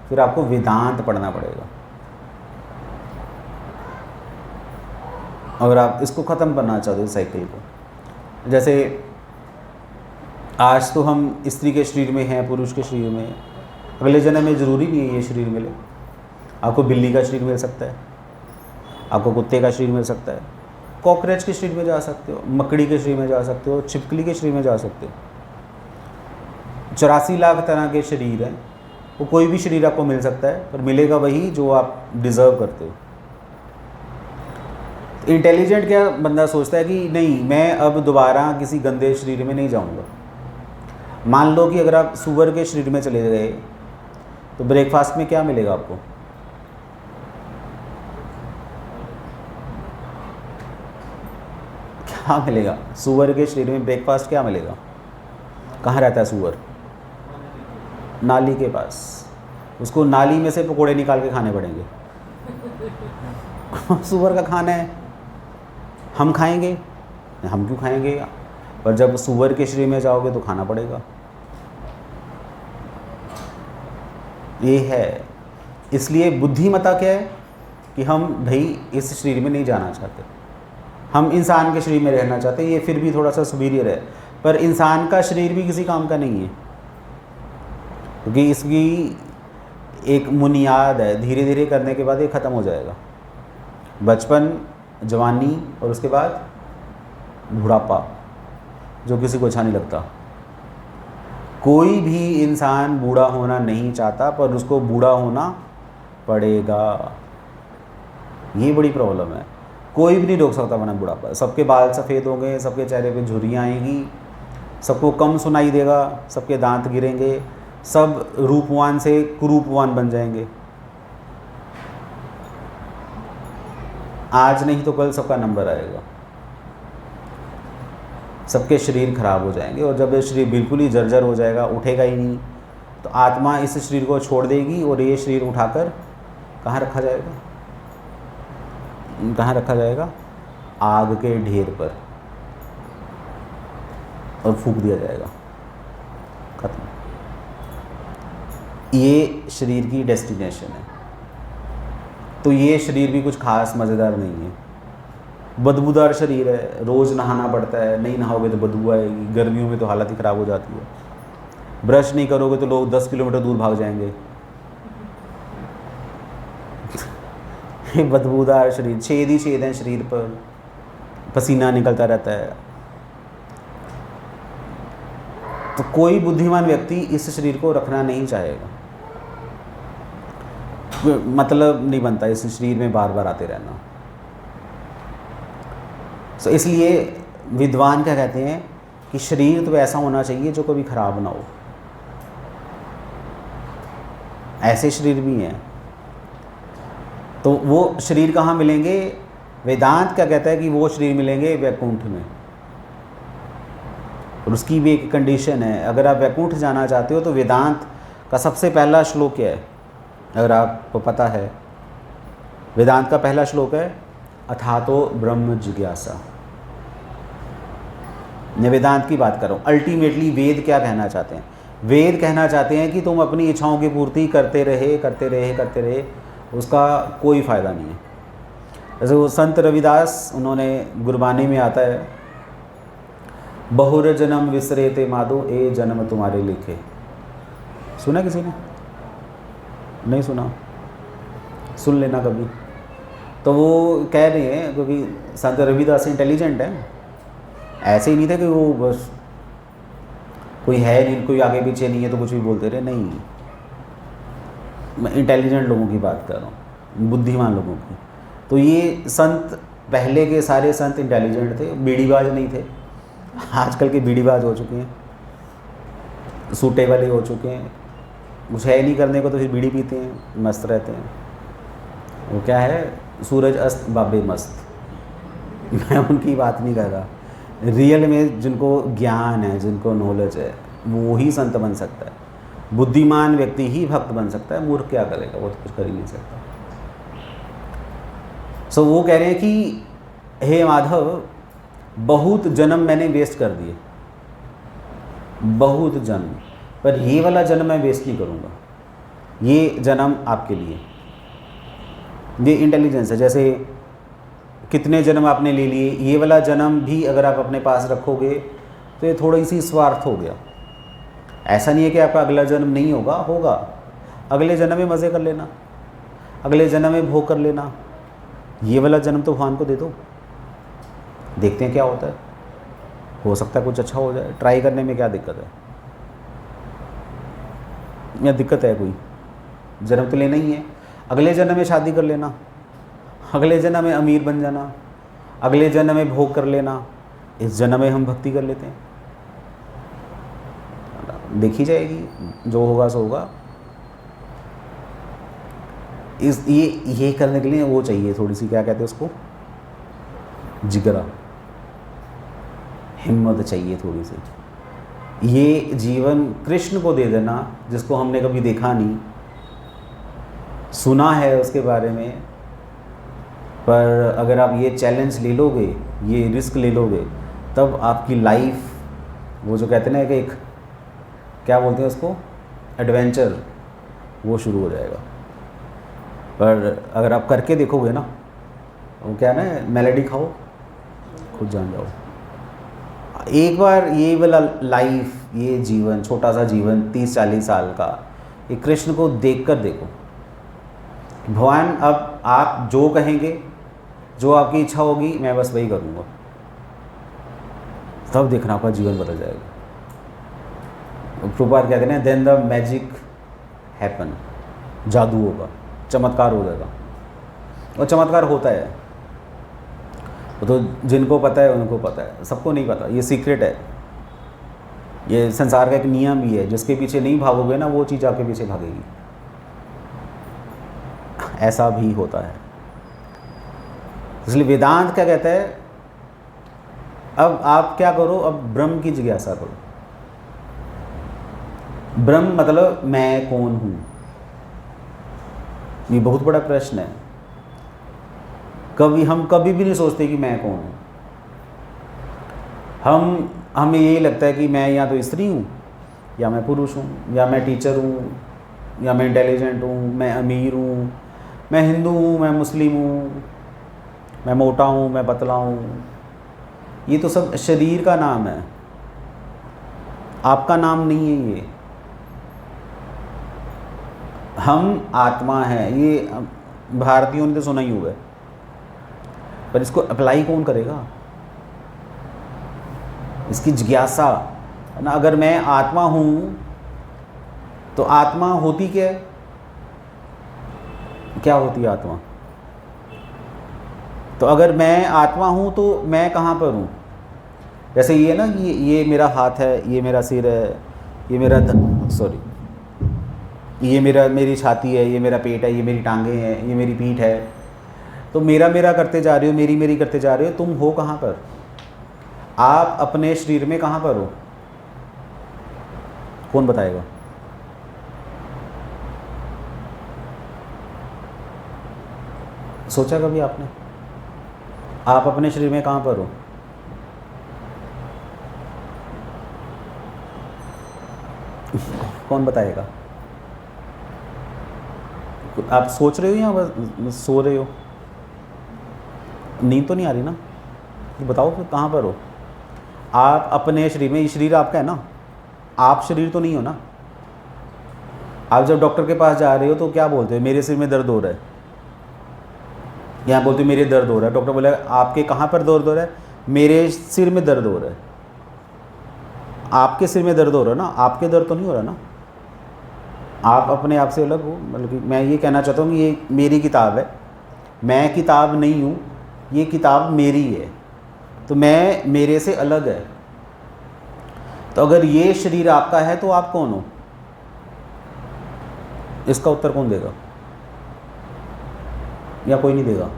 फिर आपको वेदांत पढ़ना पड़ेगा। अगर आप इसको ख़त्म करना चाहते हो साइकिल को, जैसे आज तो हम स्त्री के शरीर में हैं, पुरुष के शरीर में, अगले जन्म में ज़रूरी नहीं है ये शरीर मिले। आपको बिल्ली का शरीर मिल सकता है, आपको कुत्ते का शरीर मिल सकता है, कॉकरोच के शरीर में जा सकते हो, मकड़ी के शरीर में जा सकते हो, छिपकली के शरीर में जा सकते हो। 84 लाख तरह के शरीर हैं, वो कोई भी शरीर आपको मिल सकता है, पर मिलेगा वही जो आप डिज़र्व करते हो। इंटेलिजेंट क्या बंदा सोचता है कि नहीं, मैं अब दोबारा किसी गंदे शरीर में नहीं जाऊंगा। मान लो कि अगर आप सुअर के शरीर में चले गए तो ब्रेकफास्ट में क्या मिलेगा आपको? क्या मिलेगा? सुअर के शरीर में ब्रेकफास्ट क्या मिलेगा? कहाँ रहता है सूअर? नाली के पास। उसको नाली में से पकोड़े निकाल के खाने पड़ेंगे। सूअर का खाना है, हम खाएंगे? हम क्यों खाएंगे? पर जब सूअर के शरीर में जाओगे तो खाना पड़ेगा। ये है। इसलिए बुद्धिमत्ता क्या है कि हम भाई इस शरीर में नहीं जाना चाहते, हम इंसान के शरीर में रहना चाहते हैं। ये फिर भी थोड़ा सा सुपीरियर है, पर इंसान का शरीर भी किसी काम का नहीं है, क्योंकि इसकी एक बुनियाद है, धीरे धीरे करने के बाद ये ख़त्म हो जाएगा। बचपन, जवानी और उसके बाद बुढ़ापा, जो किसी को अच्छा नहीं लगता। कोई भी इंसान बूढ़ा होना नहीं चाहता, पर उसको बूढ़ा होना पड़ेगा। ये बड़ी प्रॉब्लम है। कोई भी नहीं रोक सकता वरना बुढ़ापा। सबके बाल सफ़ेद होंगे, सबके चेहरे पे झुर्रियाँ आएंगी, सबको कम सुनाई देगा, सबके दांत गिरेंगे, सब रूपवान से कुरूपवान बन जाएंगे। आज नहीं तो कल सबका नंबर आएगा, सबके शरीर खराब हो जाएंगे। और जब ये शरीर बिल्कुल ही जर्जर हो जाएगा, उठेगा ही नहीं, तो आत्मा इस शरीर को छोड़ देगी और ये शरीर उठाकर कहाँ रखा जाएगा? कहाँ रखा जाएगा? आग के ढेर पर, और फूंक दिया जाएगा, खत्म। ये शरीर की डेस्टिनेशन है। तो ये शरीर भी कुछ खास मज़ेदार नहीं है, बदबूदार शरीर है, रोज़ नहाना पड़ता है, नहीं नहाओगे तो बदबू आएगी, गर्मियों में तो हालत ही ख़राब हो जाती है, ब्रश नहीं करोगे तो लोग 10 किलोमीटर दूर भाग जाएंगे। बदबूदार शरीर, छेद ही छेद हैं शरीर पर, पसीना निकलता रहता है। तो कोई बुद्धिमान व्यक्ति इस शरीर को रखना नहीं चाहेगा, मतलब नहीं बनता इस शरीर में बार बार आते रहना। तो इसलिए विद्वान क्या कहते हैं कि शरीर तो ऐसा होना चाहिए जो कभी खराब ना हो। ऐसे शरीर भी हैं। तो वो शरीर कहाँ मिलेंगे? वेदांत क्या कहता है कि वो शरीर मिलेंगे वैकुंठ में। और उसकी भी एक कंडीशन है, अगर आप वैकुंठ जाना चाहते हो तो वेदांत का सबसे पहला श्लोक क्या है? अगर आपको पता है, वेदांत का पहला श्लोक है अथातो ब्रह्म जिज्ञासा। मैं वेदांत की बात कर रहा हूँ। अल्टीमेटली वेद क्या कहना चाहते हैं? वेद कहना चाहते हैं कि तुम अपनी इच्छाओं की पूर्ति करते रहे, उसका कोई फ़ायदा नहीं है। जैसे वो संत रविदास, उन्होंने गुरबानी में आता है, बहुर जन्म विसरेते माधो, ए जन्म तुम्हारे लिखे। सुना किसी ने? नहीं सुना? सुन लेना कभी। तो वो कह रहे हैं, क्योंकि संत रविदास इंटेलिजेंट है, ऐसे ही नहीं थे कि वो बस कोई है नहीं, कोई आगे पीछे नहीं है तो कुछ भी बोलते रहे, नहीं। मैं इंटेलिजेंट लोगों की बात कर रहा हूँ, बुद्धिमान लोगों की। तो ये संत, पहले के सारे संत इंटेलिजेंट थे, बीड़ीबाज नहीं थे। आजकल के बीड़ीबाज हो चुके हैं, सूटे वाले हो चुके हैं, कुछ है नहीं करने को तो फिर बीड़ी पीते हैं, मस्त रहते हैं। वो क्या है, सूरज अस्त बाबे मस्त। मैं उनकी बात नहीं कर रहा। रियल में जिनको ज्ञान है, जिनको नॉलेज है, वो ही संत बन सकता है। बुद्धिमान व्यक्ति ही भक्त बन सकता है, मूर्ख क्या करेगा? वो तो कुछ कर ही नहीं सकता। सो वो कह रहे हैं कि हे माधव, बहुत जन्म मैंने वेस्ट कर दिए, बहुत जन्म, पर ये वाला जन्म मैं वेस्ट नहीं करूँगा। ये जन्म आपके लिए, ये इंटेलिजेंस है। जैसे कितने जन्म आपने ले लिए, ये वाला जन्म भी अगर आप अपने पास रखोगे तो ये थोड़ी सी स्वार्थ हो गया। ऐसा नहीं है कि आपका अगला जन्म नहीं होगा, होगा। अगले जन्म में मज़े कर लेना, अगले जन्म में भोग कर लेना। ये वाला जन्म तो भगवान को दे दो, देखते हैं क्या होता है। हो सकता है कुछ अच्छा हो जाए, ट्राई करने में क्या दिक्कत है? या दिक्कत है कोई? जन्म तो लेना ही है। अगले जन्म में शादी कर लेना, अगले जन्म में अमीर बन जाना, अगले जन्म में भोग कर लेना, इस जन्म में हम भक्ति कर लेते हैं। देखी जाएगी, जो होगा सो होगा। ये करने के लिए वो चाहिए थोड़ी सी, क्या कहते हैं उसको, जिगरा, हिम्मत चाहिए थोड़ी सी। ये जीवन कृष्ण को दे देना, जिसको हमने कभी देखा नहीं, सुना है उसके बारे में, पर अगर आप ये चैलेंज ले लोगे, ये रिस्क ले लोगे, तब आपकी लाइफ, वो जो कहते हैं ना कि एक क्या बोलते हैं उसको, एडवेंचर, वो शुरू हो जाएगा। पर अगर आप करके देखोगे ना, वो क्या है ना, मेलेडी खाओ खुद जान जाओ। एक बार ये वाला लाइफ, ये जीवन, छोटा सा जीवन 30-40 साल का, ये कृष्ण को देख कर देखो। भगवान अब आप जो कहेंगे, जो आपकी इच्छा होगी, मैं बस वही करूँगा, तब देखना आपका जीवन बदल जाएगा। प्रभुपाद कहते हैं देन द मैजिक हैपन, जादू होगा, चमत्कार हो जाएगा। और चमत्कार होता है, वो तो जिनको पता है उनको पता है, सबको नहीं पता, ये सीक्रेट है। ये संसार का एक नियम भी है, जिसके पीछे नहीं भागोगे ना, वो चीज़ आपके पीछे भागेगी। ऐसा भी होता है। इसलिए वेदांत क्या कहता है, अब आप क्या करो, अब ब्रह्म की जिज्ञासा करो। ब्रह्म मतलब मैं कौन हूँ, ये बहुत बड़ा प्रश्न है। हम कभी भी नहीं सोचते कि मैं कौन हूँ। हमें यही लगता है कि मैं या तो स्त्री हूँ, या मैं पुरुष हूँ, या मैं टीचर हूँ, या मैं इंटेलिजेंट हूँ, मैं अमीर हूँ, मैं हिंदू हूँ, मैं मुस्लिम हूँ, मैं मोटा हूँ, मैं पतला हूँ। ये तो सब शरीर का नाम है, आपका नाम नहीं है ये। हम आत्मा है, ये भारतीयों ने तो सुना ही हुआ है, पर इसको अप्लाई कौन करेगा? इसकी जिज्ञासा ना, अगर मैं आत्मा हूँ तो आत्मा होती क्या है? क्या होती है आत्मा? तो अगर मैं आत्मा हूँ तो मैं कहाँ पर हूँ? जैसे ये ना, ये मेरा हाथ है, ये मेरा सिर है, ये मेरा ये मेरी छाती है, ये मेरा पेट है, ये मेरी टांगें हैं, ये मेरी पीठ है। तो मेरा करते जा रहे हो, मेरी करते जा रहे हो, तुम हो कहाँ पर? आप अपने शरीर में कहाँ पर हो? कौन बताएगा? सोचा कभी आपने? आप अपने शरीर में कहाँ पर हो? कौन बताएगा? आप सोच रहे हो या बस सो रहे हो? नींद तो नहीं आ रही ना? तो बताओ फिर कहाँ पर हो? आप अपने शरीर में, ये शरीर आपका है ना, आप शरीर तो नहीं हो ना। आप जब डॉक्टर के पास जा रहे हो तो क्या बोलते हो? मेरे सिर में दर्द हो रहा है, यहाँ बोलते हो मेरे दर्द हो रहा है। डॉक्टर बोले आपके कहाँ पर दर्द हो रहा है? मेरे सिर में दर्द हो रहा है। आपके सिर में दर्द हो रहा है ना, आपके दर्द तो नहीं हो रहा ना। आप अपने आप से अलग हो। मतलब कि मैं ये कहना चाहता हूँ कि ये मेरी किताब है, मैं किताब नहीं हूँ, ये किताब मेरी है, तो मैं मेरे से अलग है। तो अगर ये शरीर आपका है तो आप कौन हो? इसका उत्तर कौन देगा? या कोई नहीं देगा?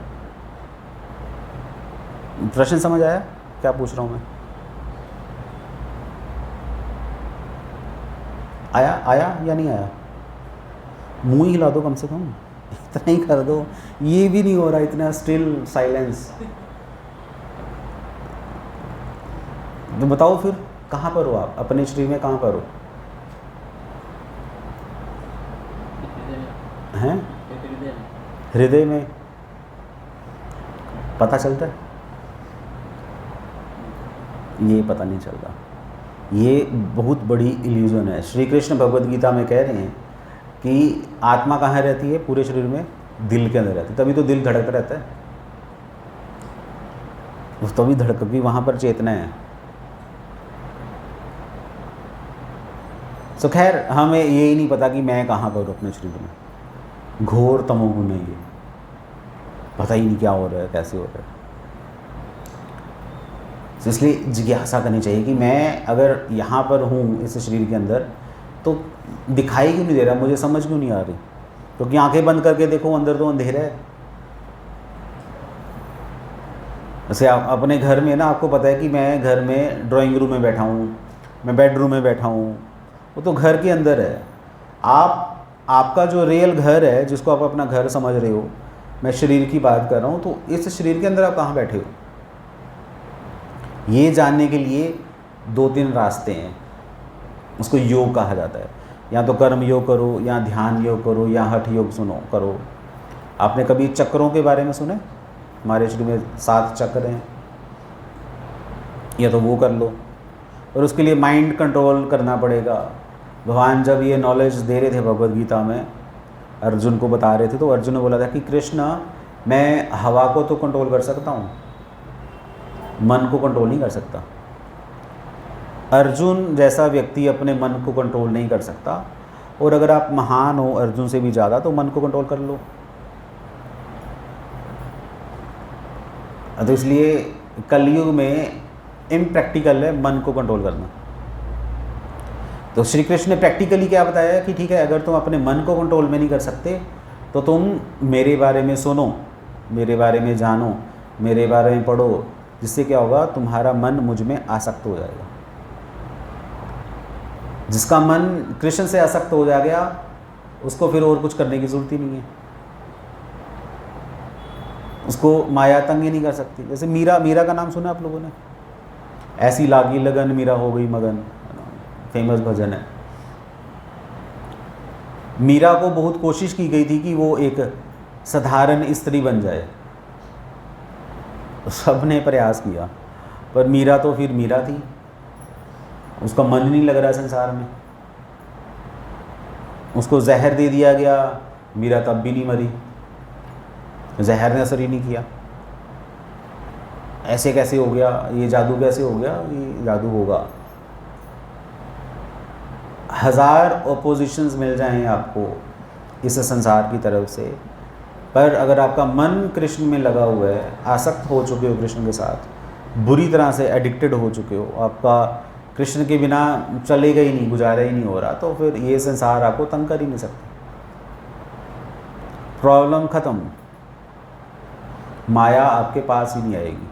प्रश्न समझ आया क्या पूछ रहा हूँ मैं? आया या नहीं आया? मुंह ही हिला दो कम से कम, इतना ही कर दो। ये भी नहीं हो रहा, इतना स्टिल साइलेंस। तो बताओ फिर कहाँ पर हो आप? अपने शरीर में कहाँ पर हो? हैं? हृदय में। पता चलता है? ये पता नहीं चलता। ये बहुत बड़ी इल्यूजन है। श्री कृष्ण भगवद गीता में कह रहे हैं कि आत्मा कहाँ रहती है पूरे शरीर में? दिल के अंदर रहती है। तभी तो दिल धड़कता रहता है, उस तभी धड़क भी वहाँ पर चेतना है। तो खैर हमें ये ही नहीं पता कि मैं कहाँ पर हूँ अपने शरीर में। घोर तमोगुण है ये, पता ही नहीं क्या हो रहा है, कैसे हो रहा है। तो इसलिए जिज्ञासा करनी चाहिए कि मैं अगर यहाँ पर हूँ इस शरीर के अंदर, तो दिखाई क्यों नहीं दे रहा, मुझे समझ क्यों नहीं आ रही? क्योंकि आंखें बंद करके देखो, अंदर तो अंधेरा है। जैसे आप अपने घर में ना, आपको पता है कि मैं घर में ड्राइंग रूम में बैठा हूँ, मैं बेडरूम में बैठा हूँ, वो तो घर के अंदर है। आपका जो रियल घर है, जिसको आप अपना घर समझ रहे हो, मैं शरीर की बात कर रहा हूँ, तो इस शरीर के अंदर आप कहाँ बैठे हो? ये जानने के लिए 2-3 रास्ते हैं। उसको योग कहा जाता है। या तो कर्म योग करो, या ध्यान योग करो, या हठ योग करो। आपने कभी चक्रों के बारे में सुने? हमारे शरीर में 7 चक्र हैं, या तो वो कर लो। और उसके लिए माइंड कंट्रोल करना पड़ेगा। भगवान जब ये नॉलेज दे रहे थे भगवद गीता में, अर्जुन को बता रहे थे, तो अर्जुन ने बोला था कि कृष्ण, मैं हवा को तो कंट्रोल कर सकता हूँ, मन को कंट्रोल नहीं कर सकता। अर्जुन जैसा व्यक्ति अपने मन को कंट्रोल नहीं कर सकता, और अगर आप महान हो अर्जुन से भी ज़्यादा, तो मन को कंट्रोल कर लो। तो इसलिए कलयुग में इम्प्रैक्टिकल है मन को कंट्रोल करना। तो श्री कृष्ण ने प्रैक्टिकली क्या बताया कि ठीक है, अगर तुम अपने मन को कंट्रोल में नहीं कर सकते, तो तुम मेरे बारे में सुनो, मेरे बारे में जानो, मेरे बारे में पढ़ो, जिससे क्या होगा, तुम्हारा मन मुझ में आसक्त हो जाएगा। जिसका मन कृष्ण से आसक्त हो जा गया, उसको फिर और कुछ करने की ज़रूरत ही नहीं है। उसको माया तंग ही नहीं कर सकती। जैसे मीरा का नाम सुना आप लोगों ने? ऐसी लागी लगन मीरा हो गई मगन, फेमस भजन है। मीरा को बहुत कोशिश की गई थी कि वो एक साधारण स्त्री बन जाए, सबने प्रयास किया, पर मीरा तो फिर मीरा थी, उसका मन नहीं लग रहा संसार में। उसको जहर दे दिया गया, मीरा तब भी नहीं मरी, जहर ने असर ही नहीं किया। ऐसे कैसे हो गया? ये जादू कैसे हो गया? ये जादू होगा। 1000 ऑपोजिशंस मिल जाएं आपको इस संसार की तरफ से, पर अगर आपका मन कृष्ण में लगा हुआ है, आसक्त हो चुके हो कृष्ण के साथ, बुरी तरह से एडिक्टेड हो चुके हो, आपका कृष्ण के बिना चलेगा ही नहीं, गुजारा ही नहीं हो रहा, तो फिर ये संसार आपको तंग कर ही नहीं सकता। प्रॉब्लम ख़त्म, माया आपके पास ही नहीं आएगी।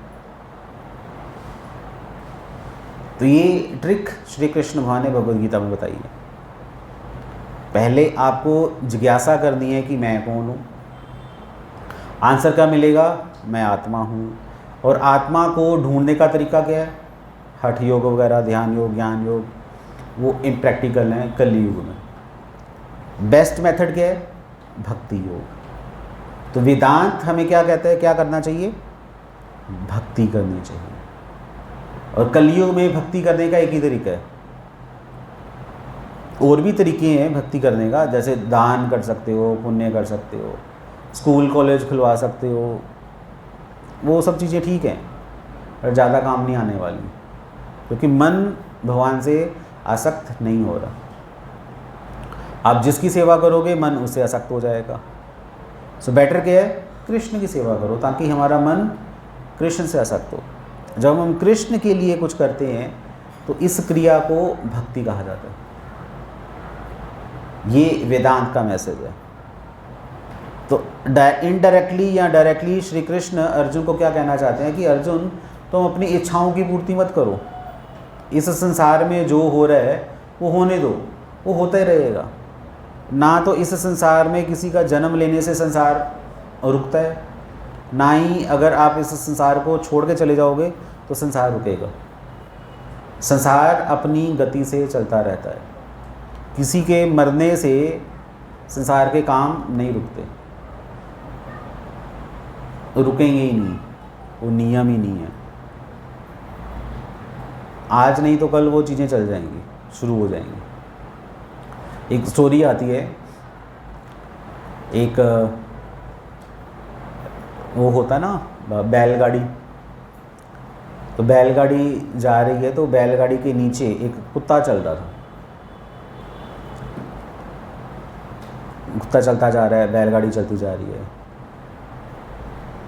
तो ये ट्रिक श्री कृष्ण भगवान ने भगवद गीता में बताई है। पहले आपको जिज्ञासा करनी है कि मैं कौन हूँ। आंसर क्या मिलेगा? मैं आत्मा हूँ। और आत्मा को ढूंढने का तरीका क्या है? हठ योग वगैरह, ध्यान योग, ज्ञान योग, वो इम्प्रैक्टिकल हैं कलयुग में। बेस्ट मेथड क्या है? भक्ति योग। तो वेदांत हमें क्या कहता है, क्या करना चाहिए? भक्ति करनी चाहिए। और कलयुग में भक्ति करने का एक ही तरीका है। और भी तरीके हैं भक्ति करने का, जैसे दान कर सकते हो, पुण्य कर सकते हो, स्कूल कॉलेज खुलवा सकते हो, वो सब चीज़ें ठीक हैं, पर ज़्यादा काम नहीं आने वाली, क्योंकि मन भगवान से आसक्त नहीं हो रहा। आप जिसकी सेवा करोगे मन उससे आसक्त हो जाएगा। सो बेटर क्या है? कृष्ण की सेवा करो, ताकि हमारा मन कृष्ण से आसक्त हो। जब हम कृष्ण के लिए कुछ करते हैं तो इस क्रिया को भक्ति कहा जाता है। ये वेदांत का मैसेज है। तो इनडायरेक्टली या डायरेक्टली श्री कृष्ण अर्जुन को क्या कहना चाहते हैं कि अर्जुन, तुम अपनी इच्छाओं की पूर्ति मत करो। इस संसार में जो हो रहा है वो होने दो, वो होता ही रहेगा। ना तो इस संसार में किसी का जन्म लेने से संसार रुकता है, ना ही अगर आप इस संसार को छोड़ के चले जाओगे तो संसार रुकेगा। संसार अपनी गति से चलता रहता है। किसी के मरने से संसार के काम नहीं रुकते, रुकेंगे ही नहीं, वो नियम ही नहीं है। आज नहीं तो कल वो चीज़ें चल जाएंगी, शुरू हो जाएंगी। एक स्टोरी आती है, एक वो होता ना बैलगाड़ी, तो बैलगाड़ी जा रही है, तो बैलगाड़ी के नीचे एक कुत्ता चल रहा था। कुत्ता चलता जा रहा है, बैलगाड़ी चलती जा रही है।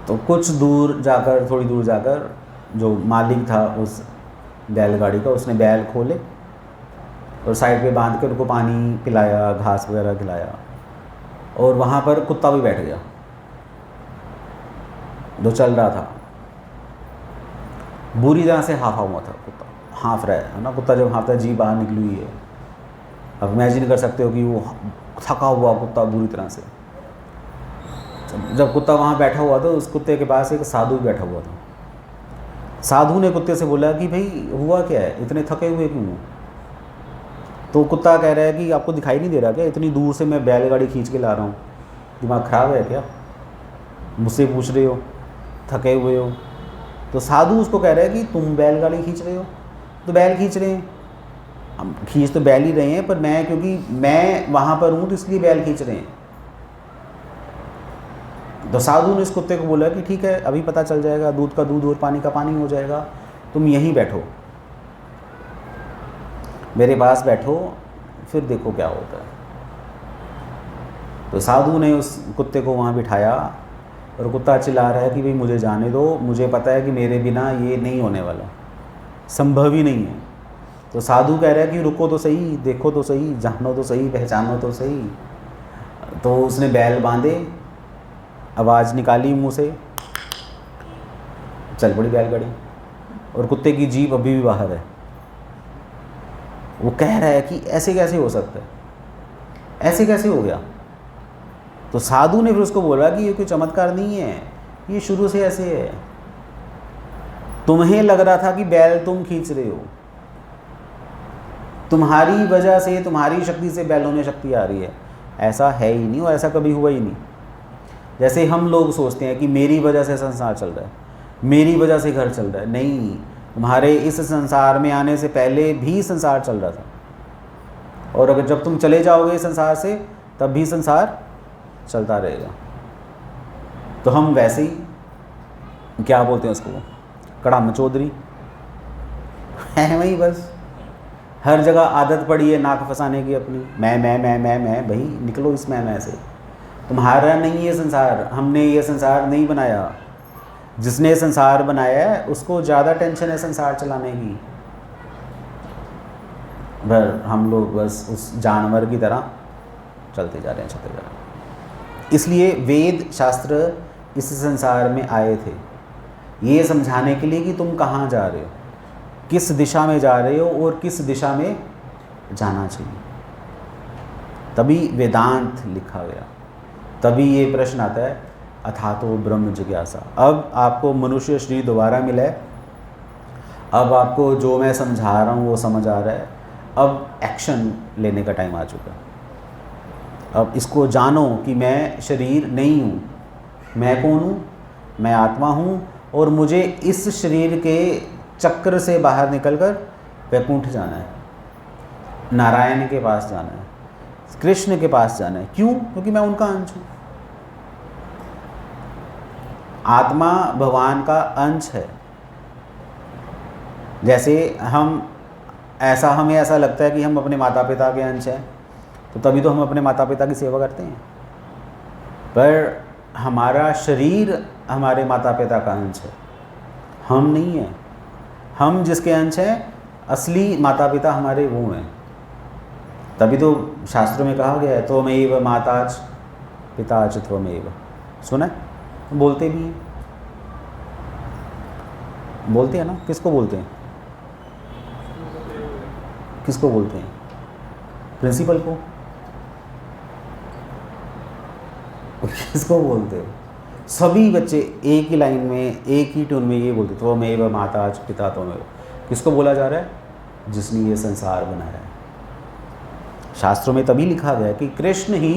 तो कुछ दूर जाकर, थोड़ी दूर जाकर, जो मालिक था उस बैलगाड़ी का, उसने बैल खोले और साइड पे बांध कर उनको पानी पिलाया, घास वगैरह खिलाया, और वहाँ पर कुत्ता भी बैठ गया जो चल रहा था। बुरी तरह से हाफा हुआ था कुत्ता, हाँफ रहा है ना, कुत्ता जब हाँफता है जीभ बाहर निकली हुई है। अब इमेजिन कर सकते हो कि वो थका हुआ कुत्ता बुरी तरह से। जब कुत्ता वहाँ बैठा हुआ था, उस कुत्ते के पास एक साधु बैठा हुआ था। साधु ने कुत्ते से बोला कि भाई हुआ क्या है, इतने थके हुए क्यों हो? तो कुत्ता कह रहा है कि आपको दिखाई नहीं दे रहा क्या, इतनी दूर से मैं बैलगाड़ी खींच के ला रहा हूँ, दिमाग ख़राब है क्या, मुझसे पूछ रहे हो, थके हुए हो? तो साधु उसको कह रहा है कि तुम बैलगाड़ी खींच रहे हो, तो बैल खींच रहे हैं, हम खींच तो बैल ही रहे हैं, पर मैं क्योंकि मैं वहाँ पर हूँ तो इसलिए बैल खींच रहे हैं। तो साधु ने इस कुत्ते को बोला कि ठीक है, अभी पता चल जाएगा, दूध का दूध और पानी का पानी हो जाएगा, तुम यहीं बैठो, मेरे पास बैठो, फिर देखो क्या होता है। तो साधु ने उस कुत्ते को वहाँ बिठाया और कुत्ता चिल्ला रहा है कि भाई मुझे जाने दो, मुझे पता है कि मेरे बिना ये नहीं होने वाला, संभव ही नहीं है। तो साधु कह रहा है कि रुको तो सही, देखो तो सही, जानो तो सही, पहचानो तो सही। तो उसने बैल बांधे, आवाज़ निकाली मुंह से, चल पड़ी बैलगाड़ी, और कुत्ते की जीभ अभी भी बाहर है। वो कह रहा है कि ऐसे कैसे हो सकता है, ऐसे कैसे हो गया? तो साधु ने फिर उसको बोला कि ये कोई चमत्कार नहीं है, ये शुरू से ऐसे है, तुम्हें लग रहा था कि बैल तुम खींच रहे हो, तुम्हारी वजह से, तुम्हारी शक्ति से बैलों में शक्ति आ रही है, ऐसा है ही नहीं और ऐसा कभी हुआ ही नहीं। जैसे हम लोग सोचते हैं कि मेरी वजह से संसार चल रहा है, मेरी वजह से घर चल रहा है, नहीं, तुम्हारे इस संसार में आने से पहले भी संसार चल रहा था, और अगर जब तुम चले जाओगे संसार से तब भी संसार चलता रहेगा। तो हम वैसे ही क्या बोलते हैं उसको, कड़ाम चौधरी है वही, बस हर जगह आदत पड़ी है नाक फंसाने की अपनी, मैं भाई निकलो इस मैं से। तुम्हारा नहीं ये संसार, हमने ये संसार नहीं बनाया, जिसने संसार बनाया है उसको ज़्यादा टेंशन है संसार चलाने की, पर हम लोग बस उस जानवर की तरह चलते जा रहे हैं। इसलिए वेद शास्त्र इस संसार में आए थे ये समझाने के लिए कि तुम कहाँ जा रहे हो, किस दिशा में जा रहे हो और किस दिशा में जाना चाहिए। तभी वेदांत लिखा गया, तभी ये प्रश्न आता है अथातो ब्रह्म जिज्ञासा। अब आपको मनुष्य शरीर दोबारा मिला है, अब आपको जो मैं समझा रहा हूँ वो समझ आ रहा है, अब एक्शन लेने का टाइम आ चुका है। अब इसको जानो कि मैं शरीर नहीं हूँ, मैं कौन हूँ, मैं आत्मा हूँ, और मुझे इस शरीर के चक्र से बाहर निकलकर वैकुंठ जाना है, नारायण के पास जाना है, कृष्ण के पास जाना है। क्यों? क्योंकि मैं उनका अंश हूँ। आत्मा भगवान का अंश है। जैसे हमें ऐसा लगता है कि हम अपने माता पिता के अंश हैं, तो तभी तो हम अपने माता पिता की सेवा करते हैं, पर हमारा शरीर हमारे माता पिता का अंश है, हम नहीं हैं। हम जिसके अंश हैं, असली माता पिता हमारे वो हैं। तभी तो शास्त्रों में कहा गया है त्वमेव माताच पिताच त्वमेव। सुना है? बोलते भी हैं, बोलते हैं ना। किसको बोलते हैं? किसको बोलते हैं? प्रिंसिपल को। किसको बोलते हो? सभी बच्चे एक ही लाइन में, एक ही टोन में ये बोलते त्वमेव माताच पिता त्वमेव। किसको बोला जा रहा है? जिसने ये संसार बनाया है। शास्त्रों में तभी लिखा गया कि कृष्ण ही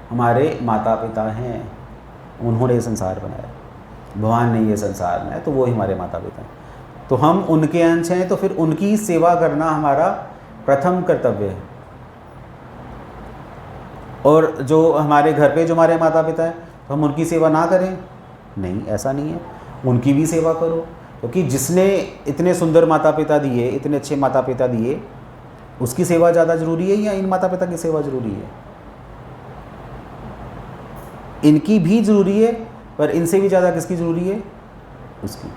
हमारे माता पिता हैं, उन्होंने ये संसार बनाया, भगवान ने ये संसार बनाया, तो वो ही हमारे माता पिता हैं। तो हम उनके अंश हैं, तो फिर उनकी सेवा करना हमारा प्रथम कर्तव्य है। और जो हमारे घर पे जो हमारे माता पिता हैं, तो हम उनकी सेवा ना करें? नहीं, ऐसा नहीं है, उनकी भी सेवा करो, क्योंकि जिसने इतने सुंदर माता पिता दिए, इतने अच्छे माता पिता दिए, उसकी सेवा ज़्यादा ज़रूरी है या इन माता पिता की सेवा ज़रूरी है? इनकी भी ज़रूरी है, पर इनसे भी ज़्यादा किसकी ज़रूरी है? उसकी।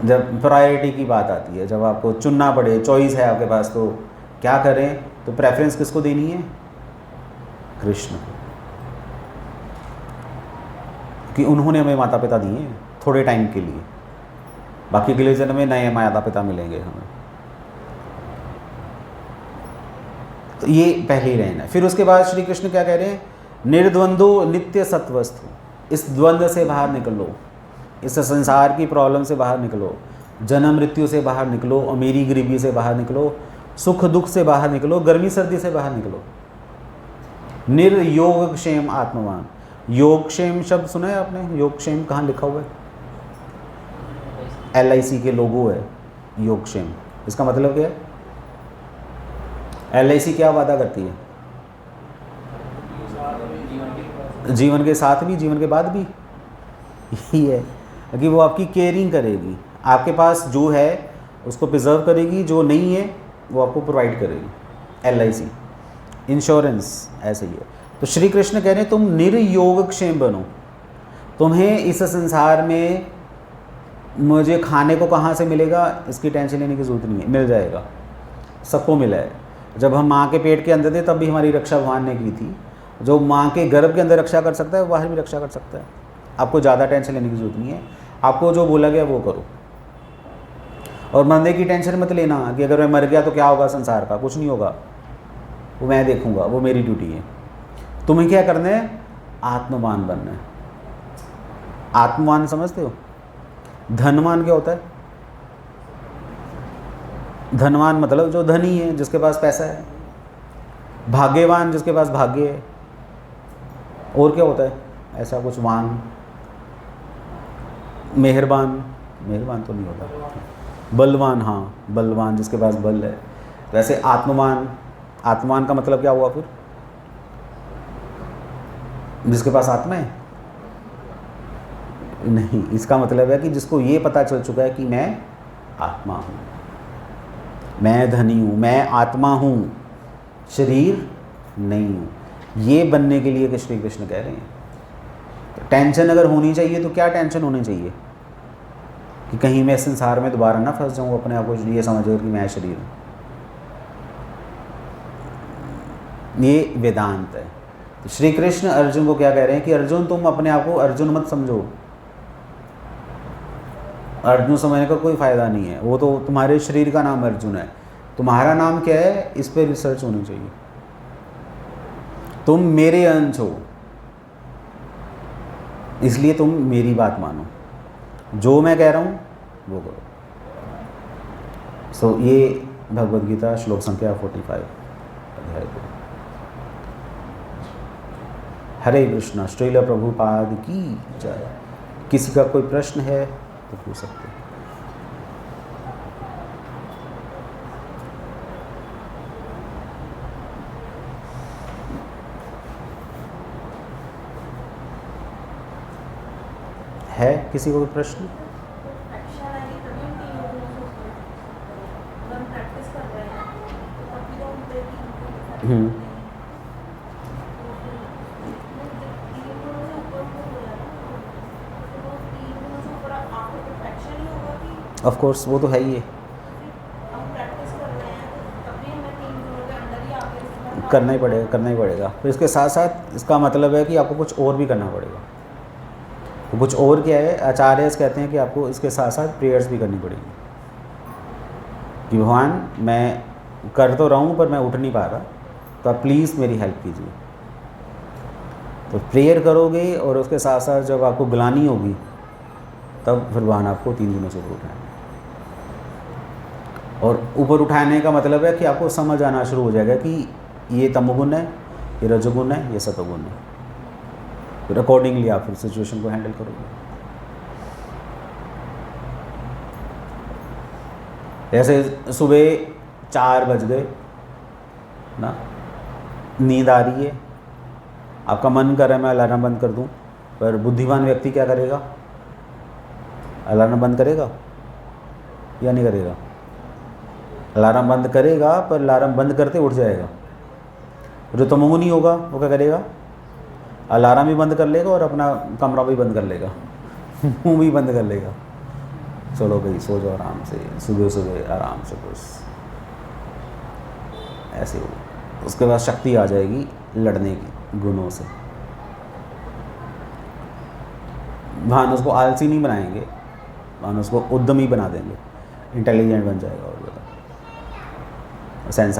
जब प्रायोरिटी की बात आती है, जब आपको चुनना पड़े, चॉइस है आपके पास, तो क्या करें? तो प्रेफरेंस किसको देनी है? कृष्ण को, कि उन्होंने हमें माता पिता दिए थोड़े टाइम के लिए, बाकी अगले जन्म में नए माता पिता मिलेंगे हमें। तो ये पहली लाइन है। फिर उसके बाद श्री कृष्ण क्या कह रहे हैं, निर्द्वंदो नित्य सत्वस्तु, इस द्वंद्व से बाहर निकलो, इस संसार की प्रॉब्लम से बाहर निकलो, जन्म मृत्यु से बाहर निकलो, अमीरी गरीबी से बाहर निकलो, सुख दुख से बाहर निकलो, गर्मी सर्दी से बाहर निकलो। निर्योगक्षेम आत्मवान, योगक्षेम शब्द सुना है आपने? योगक्षेम कहाँ लिखा हुआ है? LIC के लोगो है योगक्षेम। इसका मतलब क्या है? LIC क्या वादा करती है? जीवन के साथ भी, जीवन के बाद भी। यही है कि वो आपकी केयरिंग करेगी, आपके पास जो है उसको प्रिजर्व करेगी, जो नहीं है वो आपको प्रोवाइड करेगी। LIC इंश्योरेंस ऐसे ही है। तो श्री कृष्ण कह रहे हैं तुम निर्योगक्षेम बनो। तुम्हें इस संसार में मुझे खाने को कहाँ से मिलेगा इसकी टेंशन लेने की ज़रूरत नहीं है, मिल जाएगा, सबको मिला है। जब हम माँ के पेट के अंदर थे तब भी हमारी रक्षा भगवान ने की थी। जो माँ के गर्भ के अंदर रक्षा कर सकता है वो बाहर भी रक्षा कर सकता है। आपको ज़्यादा टेंशन लेने की ज़रूरत नहीं है, आपको जो बोला गया वो करो। और मरने की टेंशन मत लेना कि अगर मैं मर गया तो क्या होगा संसार का, कुछ नहीं होगा, वो मैं देखूँगा, वो मेरी ड्यूटी है। तुम्हें क्या करना है? आत्मवान बनना है। आत्मवान समझते हो? धनवान क्या होता है? धनवान मतलब जो धनी है, जिसके पास पैसा है। भाग्यवान जिसके पास भाग्य है। और क्या होता है ऐसा कुछ? वान, मेहरबान, मेहरबान तो नहीं होता। बलवान, हाँ बलवान जिसके पास बल है। वैसे आत्मवान, आत्मवान का मतलब क्या हुआ फिर? जिसके पास आत्मा है? नहीं, इसका मतलब है कि जिसको ये पता चल चुका है कि मैं आत्मा हूँ, मैं धनी हूँ, मैं आत्मा हूँ, शरीर नहीं हूँ। ये बनने के लिए कि श्री कृष्ण कह रहे हैं। तो टेंशन अगर होनी चाहिए तो क्या टेंशन होनी चाहिए कि कहीं मैं संसार में दोबारा ना फंस जाऊँ, अपने आप को ये समझो कि मैं शरीर हूँ। ये वेदांत है। तो श्री कृष्ण अर्जुन को क्या कह रहे हैं कि अर्जुन तुम अपने आप को अर्जुन मत समझो। अर्जुन समझने का कोई फ़ायदा नहीं है, वो तो तुम्हारे शरीर का नाम अर्जुन है। तुम्हारा नाम क्या है इस पर रिसर्च होनी चाहिए। तुम मेरे अंश हो, इसलिए तुम मेरी बात मानो, जो मैं कह रहा हूँ वो करो। सो ये भगवद गीता श्लोक संख्या 45 अध्याय 2। हरे कृष्णा। श्रील प्रभुपाद की जय। किसी का कोई प्रश्न है तो पूछ सकते हैं। है किसी को कोई प्रश्न? ऑफ कोर्स वो तो है ही है, करना ही पड़ेगा, करना ही पड़ेगा। फिर इसके साथ साथ इसका मतलब है कि आपको कुछ और भी करना पड़ेगा। तो कुछ और क्या है? आचार्य कहते हैं कि आपको इसके साथ साथ प्रेयर्स भी करनी पड़ेगी कि भगवान मैं कर तो रहा हूँ पर मैं उठ नहीं पा रहा, तो आप प्लीज़ मेरी हेल्प कीजिए। तो प्रेयर करोगे और उसके साथ साथ जब आपको ग्लानि होगी तब फिर भगवान आपको 3 दिनों से ऊपर उठाएंगे। और ऊपर उठाने का मतलब है कि आपको समझ आना शुरू हो जाएगा कि ये तमोगुण है, ये रजोगुण है, ये सतोगुण है। फिर अकॉर्डिंगली आप फिर सिचुएशन को हैंडल करोगे। जैसे सुबह 4 बज गए ना, नींद आ रही है, आपका मन कर रहा है मैं अलार्म बंद कर दूं, पर बुद्धिमान व्यक्ति क्या करेगा? अलार्म बंद करेगा या नहीं करेगा? अलार्म बंद करेगा, पर अलार्म बंद करते उठ जाएगा। जो तमोगुनी होगा वो क्या करेगा? अलार्म भी बंद कर लेगा और अपना कमरा भी बंद कर लेगा, मुंह भी बंद कर लेगा। चलो भाई सो जाओ आराम से, सुबह सुबह आराम से, बस ऐसे हो। उसके बाद शक्ति आ जाएगी लड़ने की गुणों से। भगवान उसको आलसी नहीं बनाएंगे, मानो उसको उद्यमी बना देंगे, इंटेलिजेंट बन जाएगा और बता सेंस